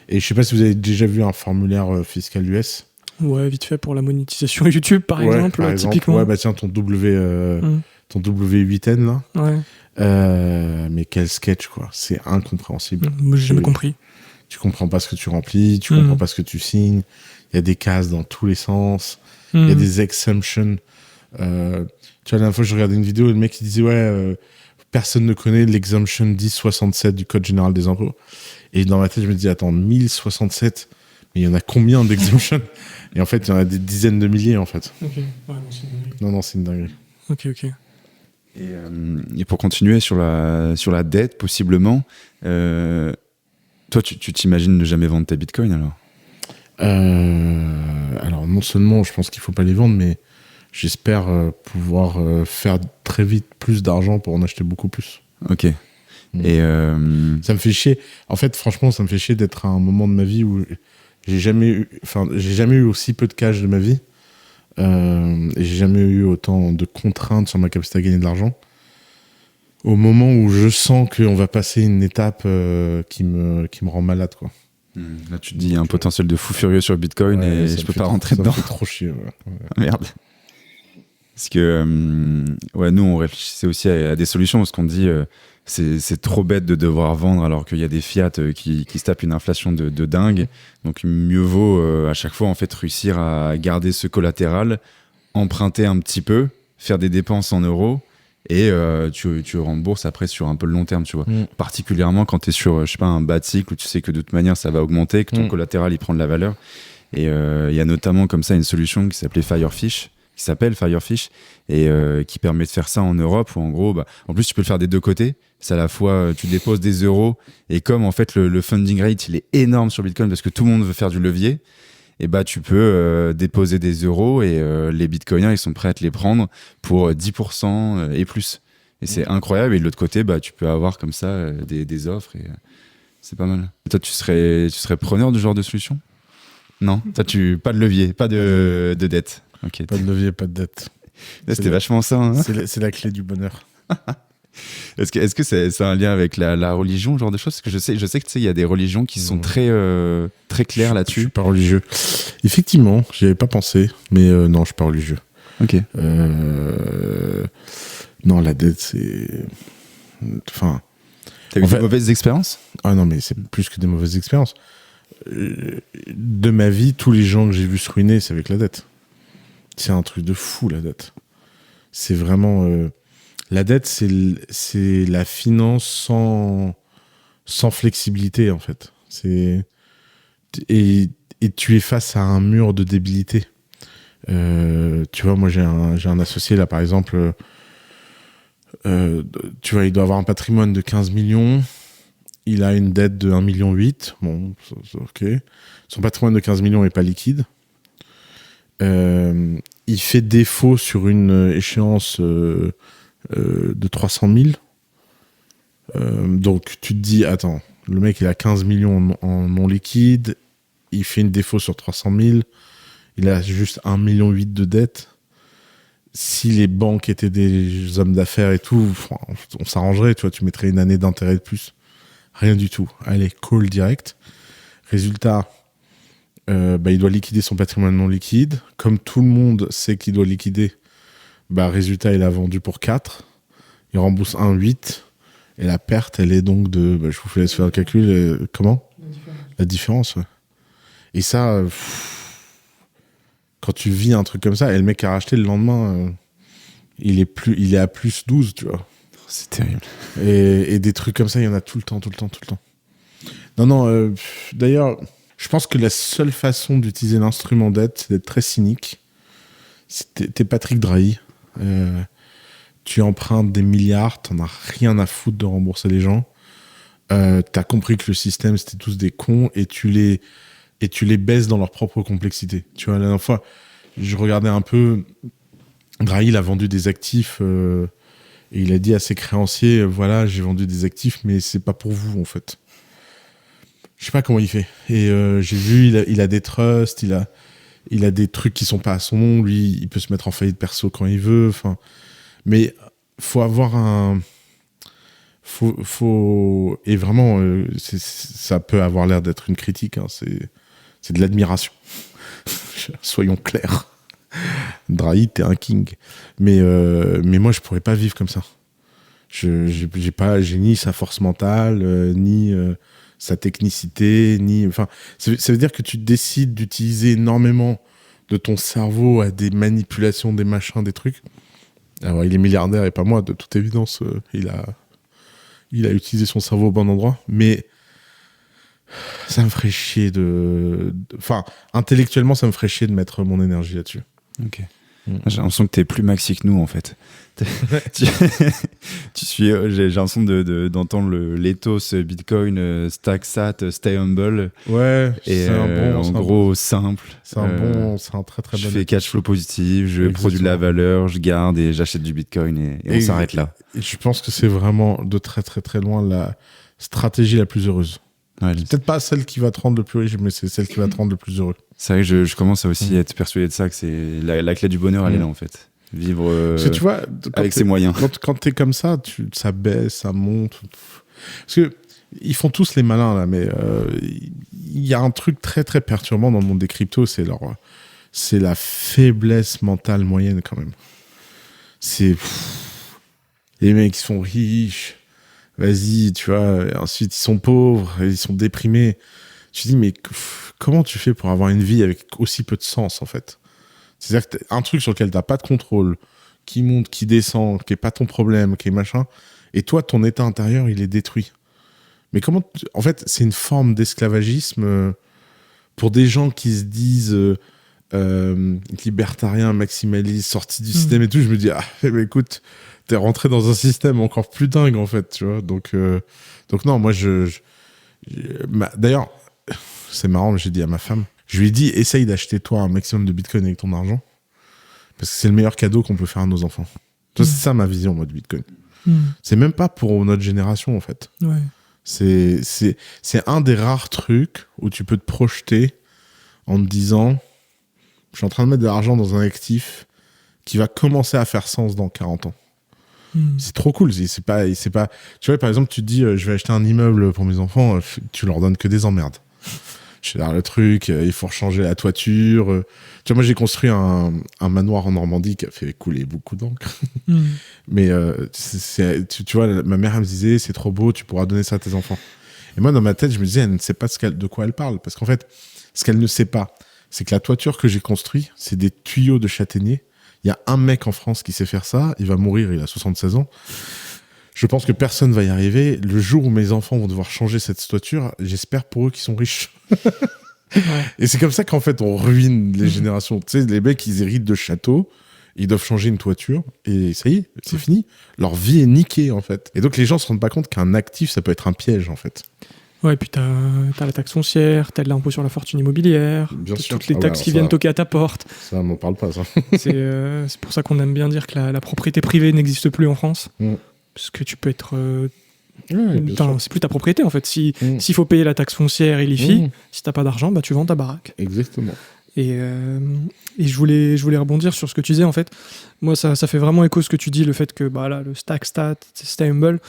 Et je sais pas si vous avez déjà vu un formulaire fiscal US. Ouais, vite fait pour la monétisation YouTube, par exemple, typiquement. Ouais, bah tiens, ton W8N, là. Ouais. Mais quel sketch, quoi. C'est incompréhensible. Moi, j'ai jamais compris. Tu comprends pas ce que tu remplis, tu comprends pas ce que tu signes. Il y a des cases dans tous les sens. Il y a des exemptions. Tu vois, la dernière fois, je regardais une vidéo et le mec, il disait, ouais, personne ne connaît l'exemption 1067 du Code général des impôts. Et dans ma tête, je me dis, attends, 1067, mais il y en a combien d'exemptions? Et en fait, il y en a des dizaines de milliers, en fait. Ok, ouais, non, c'est une dinguerie. Non, c'est une dinguerie. Ok. Et pour continuer sur la dette, possiblement, toi, tu t'imagines ne jamais vendre tes bitcoins, alors? Alors, non seulement, je pense qu'il faut pas les vendre, mais j'espère pouvoir faire très vite plus d'argent pour en acheter beaucoup plus. Ok. Et ça me fait chier. En fait, franchement, ça me fait chier d'être à un moment de ma vie où j'ai jamais eu aussi peu de cash de ma vie. Et j'ai jamais eu autant de contraintes sur ma capacité à gagner de l'argent. Au moment où je sens qu'on va passer une étape qui me rend malade, quoi. Là, tu te dis, il y a un potentiel de fou furieux sur Bitcoin, et je peux pas rentrer dedans. Ça me fait trop chier. Ouais. Merde. Parce que nous, on réfléchissait aussi à des solutions, parce qu'on dit c'est trop bête de devoir vendre alors qu'il y a des fiat qui se tapent une inflation de dingue. Donc mieux vaut à chaque fois en fait réussir à garder ce collatéral, emprunter un petit peu, faire des dépenses en euros, et tu rembourses après sur un peu le long terme, tu vois. Particulièrement quand tu es sur je sais pas, un bas de cycle où tu sais que de toute manière ça va augmenter, que ton collatéral il prend de la valeur. Et il y a notamment comme ça une solution qui s'appelle Firefish, et qui permet de faire ça en Europe, où en gros, en plus tu peux le faire des 2 côtés. C'est à la fois tu déposes des euros, et comme en fait le funding rate il est énorme sur Bitcoin parce que tout le monde veut faire du levier, et tu peux déposer des euros, et les bitcoiners ils sont prêts à te les prendre pour 10% et plus. Et c'est incroyable. Et de l'autre côté, tu peux avoir comme ça des offres, et c'est pas mal. Et toi, tu serais preneur de ce genre de solution? Non, pas de levier, pas de dette. Okay. Pas de levier, pas de dette. C'était vachement ça. Hein, c'est la clé du bonheur. Est-ce que c'est un lien avec la religion, ce genre de choses? Parce que je sais que il y a des religions qui sont très claires là-dessus. Je suis pas religieux. Effectivement, j'y avais pas pensé, mais non, je suis pas religieux. Ok. Non, la dette, c'est... Enfin... T'as eu de mauvaises expériences? Ah non, mais c'est plus que des mauvaises expériences. De ma vie, tous les gens que j'ai vus se ruiner, c'est avec la dette. C'est un truc de fou, la dette. C'est vraiment... La dette, c'est la finance sans flexibilité, en fait. Et tu es face à un mur de débilité. Tu vois, moi, j'ai un associé, là, par exemple... tu vois, il doit avoir un patrimoine de 15 millions. il a une dette de 1,8 million. Bon, ok. Son patrimoine de 15 millions n'est pas liquide. Il fait défaut sur une échéance de 300 000. Donc tu te dis, attends, le mec il a 15 millions en non liquide, il fait une défaut sur 300 000, il a juste 1,8 million de dette. Si les banques étaient des hommes d'affaires et tout, on s'arrangerait, tu vois, tu mettrais une année d'intérêt de plus. Rien du tout. Allez, call direct. Résultat, il doit liquider son patrimoine non liquide. Comme tout le monde sait qu'il doit liquider, résultat, il a vendu pour 4. Il rembourse 1,8. Et la perte, elle est donc de... je vous laisse faire le calcul. Comment ? La différence, ouais. Et ça, quand tu vis un truc comme ça, et le mec a racheté le lendemain, il est à plus 12, tu vois. C'est terrible. Et des trucs comme ça, il y en a tout le temps. Non, d'ailleurs, je pense que la seule façon d'utiliser l'instrument dette, c'est d'être très cynique. T'es Patrick Drahi. Tu empruntes des milliards, t'en as rien à foutre de rembourser les gens. T'as compris que le système, c'était tous des cons, et tu les baisses dans leur propre complexité. Tu vois, la dernière fois, je regardais un peu... Drahi, il a vendu des actifs... et il a dit à ses créanciers, voilà, j'ai vendu des actifs, mais c'est pas pour vous, en fait. Je sais pas comment il fait. Et j'ai vu, il a des trusts, il a des trucs qui sont pas à son nom. Lui, il peut se mettre en faillite perso quand il veut. Enfin, mais faut avoir un... Et vraiment, ça peut avoir l'air d'être une critique. Hein. C'est de l'admiration. Soyons clairs. Drahi, t'es un king. Mais moi, je pourrais pas vivre comme ça. J'ai ni sa force mentale, ni sa technicité, Enfin, ça veut dire que tu décides d'utiliser énormément de ton cerveau à des manipulations, des machins, des trucs. Alors, il est milliardaire et pas moi, de toute évidence. Il a utilisé son cerveau au bon endroit. Mais ça me ferait chier Enfin, intellectuellement, ça me ferait chier de mettre mon énergie là-dessus. Ok. J'ai l'impression que t'es plus maxi que nous, en fait. J'ai l'impression d'entendre l'éthos Bitcoin, stack sat, stay humble. Ouais, et simple. C'est un très très bon. Je fais cash flow positif, je produis de la valeur, je garde et j'achète du Bitcoin et on s'arrête là. Et je pense que c'est vraiment de très très très loin la stratégie la plus heureuse. Ouais, c'est peut-être pas celle qui va te rendre le plus riche, mais c'est celle qui va te rendre le plus heureux. C'est vrai que je commence à aussi être persuadé de ça, que c'est la clé du bonheur, elle est là en fait. Vivre tu vois, avec ses moyens. Quand t'es comme ça, ça baisse, ça monte. Parce que ils font tous les malins là, mais il y a un truc très très perturbant dans le monde des cryptos, c'est la faiblesse mentale moyenne quand même. Les mecs qui sont riches, vas-y, tu vois, et ensuite ils sont pauvres, ils sont déprimés. Tu te dis, mais comment tu fais pour avoir une vie avec aussi peu de sens, en fait ? C'est-à-dire que un truc sur lequel t'as pas de contrôle, qui monte, qui descend, qui est pas ton problème, qui est machin, et toi, ton état intérieur, il est détruit. Mais comment... En fait, c'est une forme d'esclavagisme pour des gens qui se disent libertariens, maximalistes, sortis du système et tout. Je me dis, écoute, t'es rentré dans un système encore plus dingue, en fait, tu vois. Donc non, moi, d'ailleurs, c'est marrant, j'ai dit à ma femme, je lui ai dit, essaye d'acheter toi un maximum de Bitcoin avec ton argent, parce que c'est le meilleur cadeau qu'on peut faire à nos enfants. C'est ça ma vision, moi, de Bitcoin. C'est même pas pour notre génération, en fait. Ouais. C'est un des rares trucs où tu peux te projeter en te disant, je suis en train de mettre de l'argent dans un actif qui va commencer à faire sens dans 40 ans. C'est trop cool. C'est pas... Tu vois, par exemple, tu te dis, je vais acheter un immeuble pour mes enfants, tu leur donnes que des emmerdes. Je suis là, le truc, il faut changer la toiture. Tu vois, moi, j'ai construit un manoir en Normandie qui a fait couler beaucoup d'encre. Mais tu vois, ma mère, elle me disait, c'est trop beau, tu pourras donner ça à tes enfants. Et moi, dans ma tête, je me disais, elle ne sait pas de quoi elle parle. Parce qu'en fait, ce qu'elle ne sait pas, c'est que la toiture que j'ai construite, c'est des tuyaux de châtaignier. Il y a un mec en France qui sait faire ça. Il va mourir, il a 76 ans. Je pense que personne va y arriver. Le jour où mes enfants vont devoir changer cette toiture, j'espère pour eux qu'ils sont riches. Ouais. Et c'est comme ça qu'en fait, on ruine les générations. Tu sais, les mecs, ils héritent de châteaux ils doivent changer une toiture, et ça y est, c'est fini. Leur vie est niquée, en fait. Et donc, les gens se rendent pas compte qu'un actif, ça peut être un piège, en fait. Ouais, et puis t'as la taxe foncière, t'as de l'impôt sur la fortune immobilière, toutes les taxes qui viennent toquer à ta porte. Ça, m'en parle pas, ça. C'est pour ça qu'on aime bien dire que la propriété privée n'existe plus en France. Parce que tu peux être... c'est plus ta propriété, en fait. S'il faut payer la taxe foncière et l'IFI, si t'as pas d'argent, bah, tu vends ta baraque. Exactement. Et je voulais rebondir sur ce que tu disais, en fait. Moi, ça fait vraiment écho ce que tu dis, le fait que là, le stack stat, stay humble.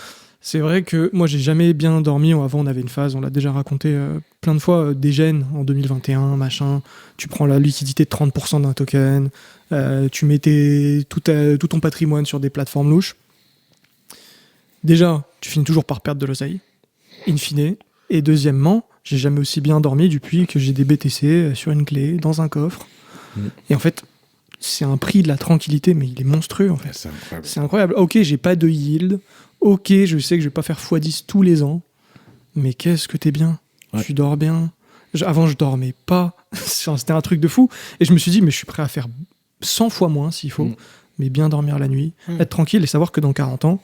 C'est vrai que moi, j'ai jamais bien dormi. Avant, on avait une phase, on l'a déjà raconté plein de fois, des gènes en 2021, machin. Tu prends la liquidité de 30% d'un token, tu mettais tout ton patrimoine sur des plateformes louches. Déjà, tu finis toujours par perdre de l'oseille, in fine. Et deuxièmement, j'ai jamais aussi bien dormi depuis que j'ai des BTC sur une clé, dans un coffre. Et en fait, c'est un prix de la tranquillité, mais il est monstrueux, en fait. C'est incroyable. Ok, j'ai pas de yield. Ok, je sais que je vais pas faire x10 tous les ans. Mais qu'est-ce que t'es bien. Tu dors bien. Avant, je dormais pas. C'était un truc de fou. Et je me suis dit, mais je suis prêt à faire 100 fois moins s'il faut. Mais bien dormir la nuit. Être tranquille et savoir que dans 40 ans,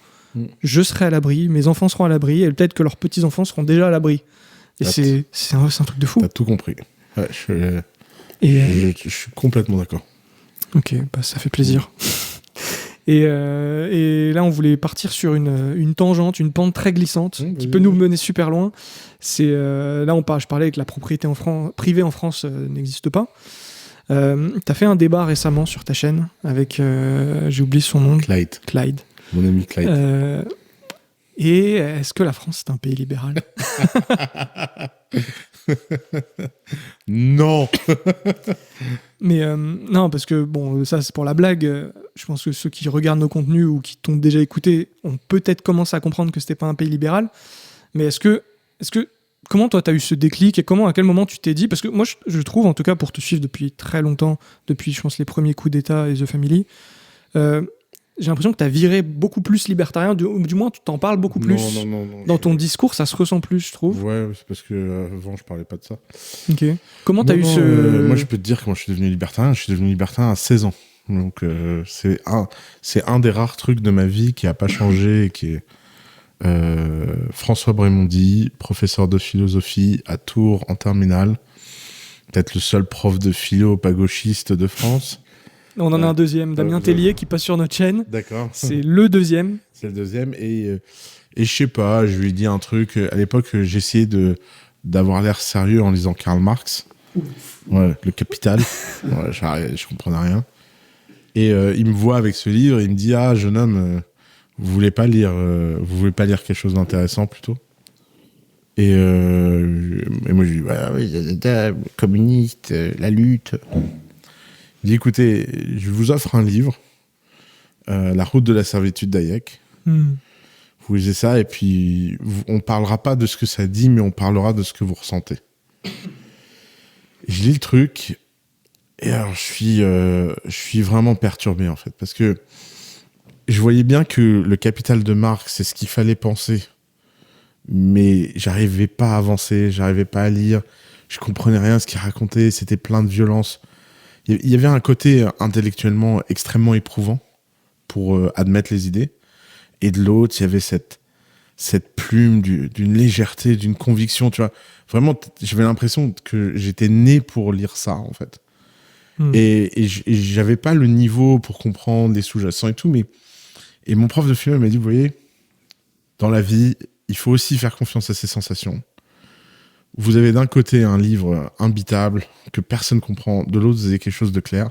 je serai à l'abri, mes enfants seront à l'abri, et peut-être que leurs petits-enfants seront déjà à l'abri. Et c'est un truc de fou. T'as tout compris. Ouais, je suis complètement d'accord. Ok, ça fait plaisir. Et là, on voulait partir sur une tangente, une pente très glissante, qui peut nous mener super loin. Là, je parlais que la propriété privée en France n'existe pas. T'as fait un débat récemment sur ta chaîne avec, j'ai oublié son nom. Clyde. Mon ami Clyde. Et est-ce que la France est un pays libéral? Non. Mais non, parce que ça c'est pour la blague. Je pense que ceux qui regardent nos contenus ou qui t'ont déjà écouté ont peut-être commencé à comprendre que c'était pas un pays libéral. Mais comment toi t'as eu ce déclic et à quel moment tu t'es dit, parce que moi je trouve, en tout cas pour te suivre depuis très longtemps, depuis je pense les premiers coups d'État et The Family, j'ai l'impression que tu as viré beaucoup plus libertarien, du moins tu t'en parles beaucoup plus. Non, dans ton discours, ça se ressent plus, je trouve. Ouais, c'est parce que avant je parlais pas de ça. Ok. Comment t'as eu ce... moi je peux te dire comment je suis devenu libertarien. Je suis devenu libertarien à 16 ans. Donc c'est un des rares trucs de ma vie qui a pas changé et qui est François Brémondy, professeur de philosophie à Tours en terminale. Peut-être le seul prof de philo pas gauchiste de France. On en a un deuxième, Damien Tellier, qui passe sur notre chaîne. D'accord. C'est le deuxième. C'est le deuxième. Et je sais pas, je lui ai dit un truc. À l'époque, j'essayais d'avoir l'air sérieux en lisant Karl Marx. Ouais, Le Capital. Ouais, je comprenais rien. Et il me voit avec ce livre et il me dit: ah, jeune homme, vous voulez pas lire quelque chose d'intéressant plutôt? Et moi, je lui dis: oui, communiste, la lutte. Il dit: écoutez, je vous offre un livre, La route de la servitude d'Hayek. Vous lisez ça et puis on parlera pas de ce que ça dit, mais on parlera de ce que vous ressentez. Et je lis le truc et alors je suis vraiment perturbé en fait, parce que je voyais bien que le Capital de Marx, c'est ce qu'il fallait penser, mais j'arrivais pas à avancer, j'arrivais pas à lire, je comprenais rien à ce qu'il racontait, c'était plein de violence. Il y avait un côté intellectuellement extrêmement éprouvant pour admettre les idées. Et de l'autre, il y avait cette plume d'une légèreté, d'une conviction, tu vois. Vraiment, j'avais l'impression que j'étais né pour lire ça, en fait. Et j'avais pas le niveau pour comprendre les sous-jacents et tout, et mon prof de philo m'a dit: vous voyez, dans la vie, il faut aussi faire confiance à ses sensations. Vous avez d'un côté un livre imbitable que personne comprend, de l'autre vous avez quelque chose de clair.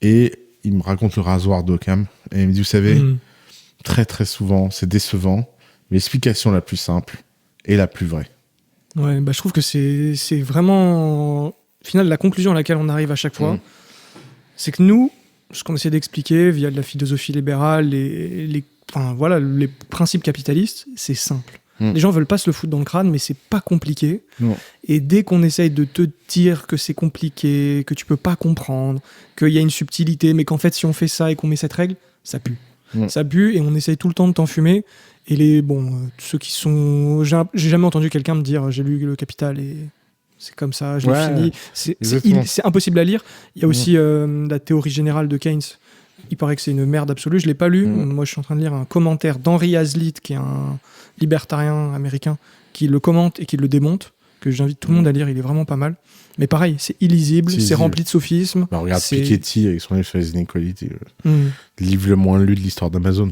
Et il me raconte le rasoir d'Occam et il me dit: vous savez, très très souvent c'est décevant, mais l'explication la plus simple est la plus vraie. Ouais, je trouve que c'est vraiment, au final, la conclusion à laquelle on arrive à chaque fois, c'est que nous, ce qu'on essaie d'expliquer via de la philosophie libérale, les principes capitalistes, c'est simple. Les gens veulent pas se le foutre dans le crâne, mais c'est pas compliqué. Non. Et dès qu'on essaye de te dire que c'est compliqué, que tu peux pas comprendre, qu'il y a une subtilité, mais qu'en fait, si on fait ça et qu'on met cette règle, ça pue. Ça pue et on essaye tout le temps de t'enfumer. Et ceux qui sont... J'ai jamais entendu quelqu'un me dire: j'ai lu Le Capital et c'est comme ça, je l'ai fini. C'est impossible à lire. Il y a aussi la théorie générale de Keynes, il paraît que c'est une merde absolue. Je l'ai pas lu. Moi, je suis en train de lire un commentaire d'Henry Hazlitt, qui est un libertarien américain, qui le commente et qui le démonte, que j'invite tout le monde à lire. Il est vraiment pas mal. Mais pareil, c'est illisible, c'est rempli de sophismes. Bah, regarde Piketty avec son livre sur les inéqualités. Le livre le moins lu de l'histoire d'Amazon.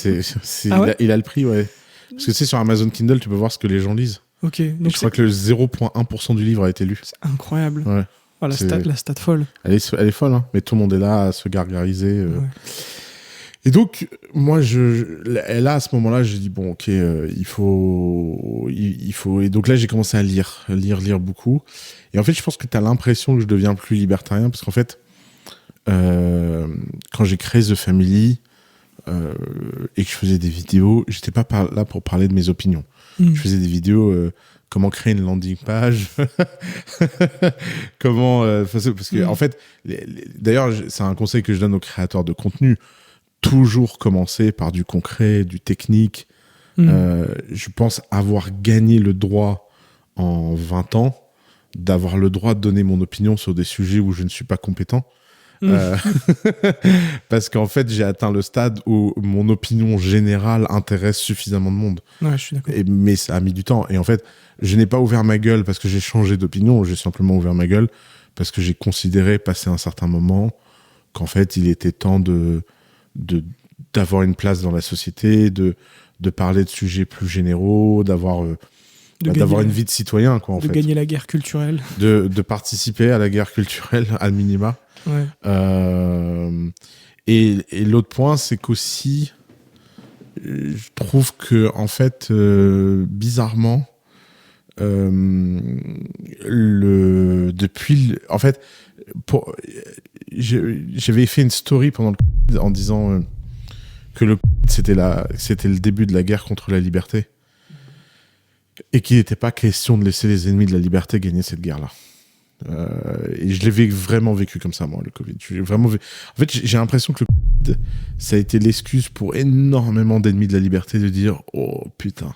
Il a le prix, ouais. Parce que sur Amazon Kindle, tu peux voir ce que les gens lisent. Ok. Donc je crois que le 0,1% du livre a été lu. C'est incroyable. Ouais. Oh, la stat folle. Elle est folle, hein. Mais tout le monde est là à se gargariser. Ouais. Et donc, moi, là, à ce moment-là, j'ai dit, bon, ok, il faut... Et donc là, j'ai commencé à lire beaucoup. Et en fait, je pense que tu as l'impression que je deviens plus libertarien, parce qu'en fait, quand j'ai créé The Family et que je faisais des vidéos, j'étais pas là pour parler de mes opinions. Je faisais des vidéos... comment créer une landing page, comment... parce que, en fait, d'ailleurs, c'est un conseil que je donne aux créateurs de contenu. Toujours commencer par du concret, du technique. Je pense avoir gagné le droit en 20 ans d'avoir le droit de donner mon opinion sur des sujets où je ne suis pas compétent. Parce qu'en fait, j'ai atteint le stade où mon opinion générale intéresse suffisamment de monde. Ouais, je suis d'accord. Mais ça a mis du temps. Et en fait, je n'ai pas ouvert ma gueule parce que j'ai changé d'opinion. J'ai simplement ouvert ma gueule parce que j'ai considéré, passé un certain moment, qu'en fait, il était temps d'avoir une place dans la société, de parler de sujets plus généraux, d'avoir une vie de citoyen, quoi, en fait. De gagner la guerre culturelle. De participer à la guerre culturelle, à minima. Ouais. Et l'autre point, c'est qu'aussi, je trouve que, en fait, bizarrement, en fait, j'avais fait une story pendant le Covid en disant que le Covid, c'était le début de la guerre contre la liberté et qu'il n'était pas question de laisser les ennemis de la liberté gagner cette guerre-là. Et je l'ai vraiment vécu comme ça, moi, le Covid. En fait, j'ai l'impression que le Covid, ça a été l'excuse pour énormément d'ennemis de la liberté de dire « Oh putain,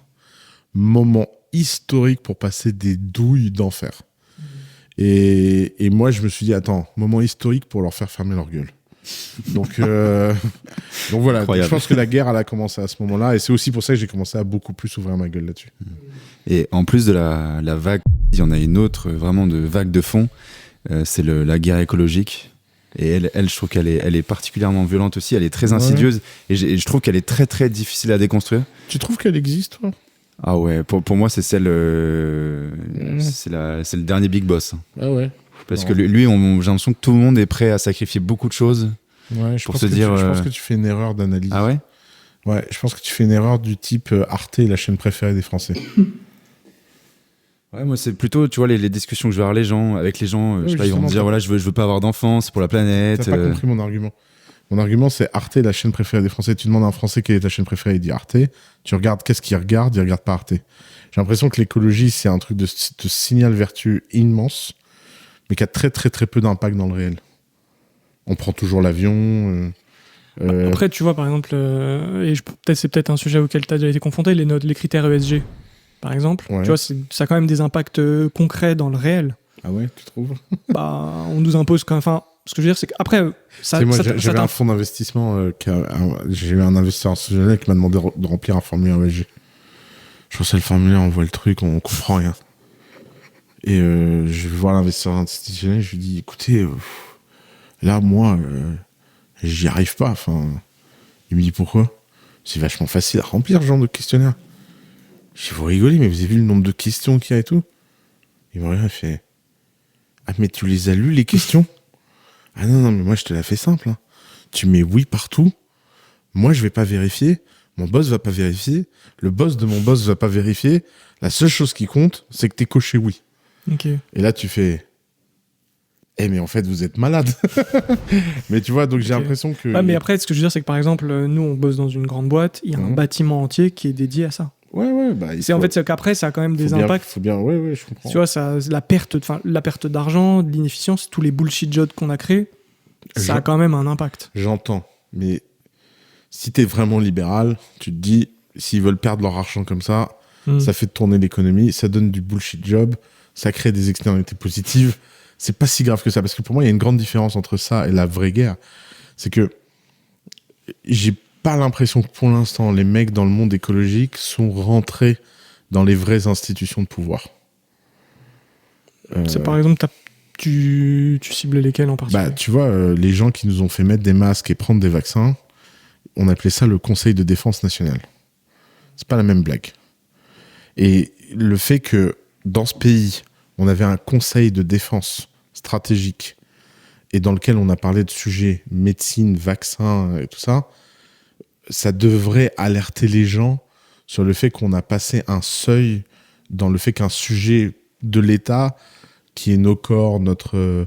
moment historique pour passer des douilles d'enfer. » Et moi, je me suis dit « Attends, moment historique pour leur faire fermer leur gueule. » Donc voilà, donc je pense que la guerre, elle a commencé à ce moment-là. Et c'est aussi pour ça que j'ai commencé à beaucoup plus ouvrir ma gueule là-dessus. Et en plus de la vague, il y en a une autre vraiment de vague de fond, c'est la guerre écologique. Et elle, je trouve qu'elle est particulièrement violente aussi, elle est très insidieuse, et je trouve qu'elle est très très difficile à déconstruire. Tu trouves qu'elle existe, toi ? Ah ouais, pour moi c'est c'est le dernier big boss. Ah ouais. Parce que lui, j'ai l'impression que tout le monde est prêt à sacrifier beaucoup de choses pour se dire... Je pense que tu fais une erreur d'analyse. Ah ouais ? Ouais, je pense que tu fais une erreur du type Arte est la chaîne préférée des Français. Ouais, moi c'est plutôt, tu vois, les discussions que je vais avoir avec les gens, je sais pas, ils vont me dire, voilà, je veux pas avoir d'enfants, c'est pour la planète. T'as pas compris mon argument. Mon argument, c'est Arte est la chaîne préférée des Français. Tu demandes à un Français quelle est ta chaîne préférée, il dit Arte. Tu regardes, qu'est-ce qu'il regarde ? Il regarde pas Arte. J'ai l'impression que l'écologie, c'est un truc de signal vertu immense, mais qui a très très très peu d'impact dans le réel. On prend toujours l'avion. Après, tu vois, par exemple, c'est peut-être un sujet auquel tu as déjà été confronté, les critères ESG, par exemple. Ouais. Tu vois, ça a quand même des impacts concrets dans le réel. Ah ouais, tu trouves ? On nous impose quand même... Enfin, ce que je veux dire, c'est qu'après... J'avais un fonds d'investissement, j'ai eu un investisseur institutionnel qui m'a demandé de remplir un formulaire ESG. Je reçois le formulaire, on voit le truc, on comprend rien. Et je vais voir l'investisseur institutionnel, je lui dis, écoutez, là, moi, j'y arrive pas. Enfin, il me dit, pourquoi ? C'est vachement facile à remplir ce genre de questionnaire. Je dis, vous rigolez, mais vous avez vu le nombre de questions qu'il y a et tout ? Il me regarde, il fait, ah, mais tu les as lues, les questions ? Ah non, mais moi, je te la fais simple. Hein. Tu mets oui partout. Moi, je vais pas vérifier. Mon boss va pas vérifier. Le boss de mon boss va pas vérifier. La seule chose qui compte, c'est que t'es coché oui. Okay. Et là, tu fais... mais en fait, vous êtes malade. Mais tu vois, donc j'ai l'impression que... Ouais, mais après, ce que je veux dire, c'est que par exemple, nous, on bosse dans une grande boîte. Il y a un bâtiment entier qui est dédié à ça. Ouais. En fait, c'est qu'après, ça a quand même des impacts. Ouais, je comprends. Tu vois, la perte d'argent, de l'inefficience, tous les bullshit jobs qu'on a créés, ça a quand même un impact. J'entends, mais si t'es vraiment libéral, tu te dis, s'ils veulent perdre leur argent comme ça, ça fait tourner l'économie, ça donne du bullshit job, ça crée des externalités positives. C'est pas si grave que ça, parce que pour moi, il y a une grande différence entre ça et la vraie guerre. C'est que j'ai pas l'impression que pour l'instant, les mecs dans le monde écologique sont rentrés dans les vraies institutions de pouvoir. C'est par exemple, tu cibles lesquels en particulier? Tu vois, les gens qui nous ont fait mettre des masques et prendre des vaccins, on appelait ça le Conseil de défense nationale. C'est pas la même blague. Et le fait que dans ce pays, on avait un conseil de défense stratégique et dans lequel on a parlé de sujets médecine, vaccins et tout ça, ça devrait alerter les gens sur le fait qu'on a passé un seuil dans le fait qu'un sujet de l'État, qui est nos corps, notre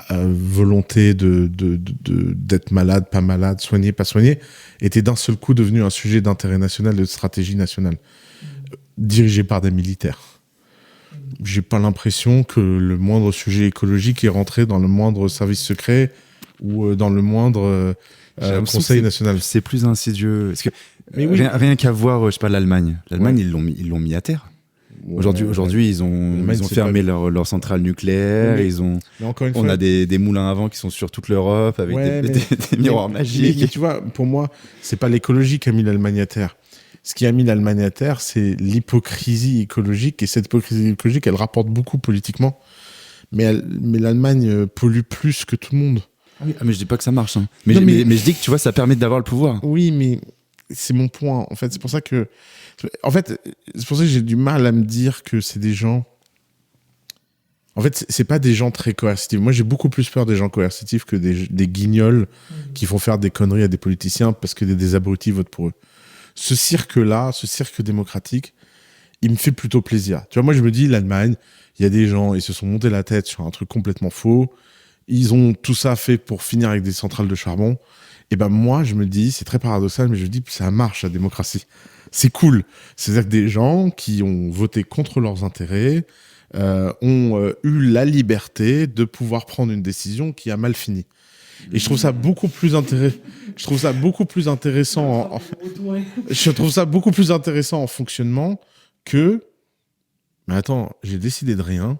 volonté d'être malade, pas malade, soigné, pas soigné, était d'un seul coup devenu un sujet d'intérêt national, de stratégie nationale, dirigé par des militaires. J'ai pas l'impression que le moindre sujet écologique est rentré dans le moindre service secret ou dans le moindre conseil national. C'est plus insidieux. Parce que rien qu'à voir, je sais pas, l'Allemagne. L'Allemagne, ils l'ont mis à terre. Aujourd'hui, ils ont fermé leur centrale nucléaire. On a des moulins à vent qui sont sur toute l'Europe avec des miroirs magiques. Mais tu vois, pour moi, c'est pas l'écologie qui a mis l'Allemagne à terre. Ce qui a mis l'Allemagne à terre, c'est l'hypocrisie écologique. Et cette hypocrisie écologique, elle rapporte beaucoup politiquement. Mais l'Allemagne pollue plus que tout le monde. Mais je dis pas que ça marche. Hein. Mais je dis que tu vois, ça permet d'avoir le pouvoir. Oui, mais c'est mon point. En fait, c'est pour ça que j'ai du mal à me dire que c'est des gens. En fait, c'est pas des gens très coercitifs. Moi, j'ai beaucoup plus peur des gens coercitifs que des guignols qui font faire des conneries à des politiciens parce que des abrutis votent pour eux. Ce cirque-là, ce cirque démocratique, il me fait plutôt plaisir. Tu vois, moi, je me dis, l'Allemagne, il y a des gens, ils se sont montés la tête sur un truc complètement faux. Ils ont tout ça fait pour finir avec des centrales de charbon. Et ben moi, je me dis, c'est très paradoxal, mais je me dis, ça marche, la démocratie. C'est cool. C'est-à-dire que des gens qui ont voté contre leurs intérêts ont eu la liberté de pouvoir prendre une décision qui a mal fini. Et je trouve ça beaucoup plus intéressant. Je trouve ça beaucoup plus intéressant. Je trouve ça beaucoup plus intéressant en fonctionnement que. Mais attends, j'ai décidé de rien.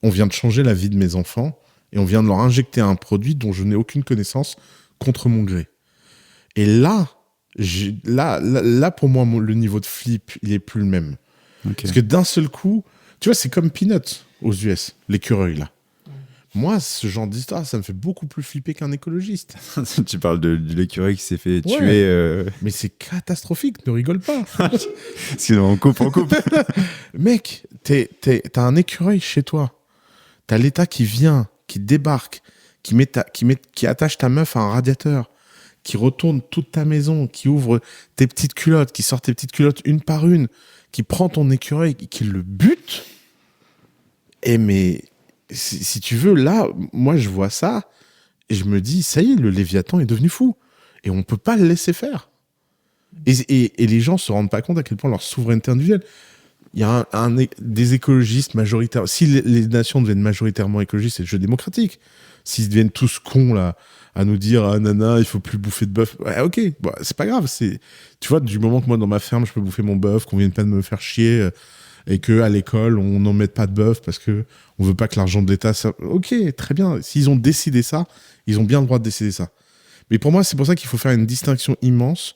On vient de changer la vie de mes enfants et on vient de leur injecter un produit dont je n'ai aucune connaissance contre mon gré. Et là, pour moi, le niveau de flip, il est plus le même. Okay. Parce que d'un seul coup, tu vois, c'est comme Peanuts aux US, l'écureuil là. Moi, ce genre d'histoire, ça me fait beaucoup plus flipper qu'un écologiste. Tu parles de l'écureuil qui s'est fait tuer. Mais c'est catastrophique, ne rigole pas. Sinon, on coupe. Mec, t'as un écureuil chez toi. T'as l'État qui vient, qui débarque, qui attache ta meuf à un radiateur, qui retourne toute ta maison, qui ouvre tes petites culottes, qui sort tes petites culottes une par une, qui prend ton écureuil, qui le bute. Mais si tu veux, là, moi, je vois ça et je me dis, ça y est, le Léviathan est devenu fou. Et on ne peut pas le laisser faire. Et les gens ne se rendent pas compte à quel point leur souveraineté individuelle. Il y a des écologistes majoritaires. Si les nations deviennent majoritairement écologistes, c'est le jeu démocratique. S'ils deviennent tous cons, là, à nous dire, ah nana, il faut plus bouffer de bœuf. Ouais, ok, bon, c'est pas grave. Tu vois, du moment que moi, dans ma ferme, je peux bouffer mon bœuf, qu'on vienne pas de me faire chier, et qu'à l'école, on n'en mette pas de bœuf parce qu'on ne veut pas que l'argent de l'État... Ok, très bien. S'ils ont décidé ça, ils ont bien le droit de décider ça. Mais pour moi, c'est pour ça qu'il faut faire une distinction immense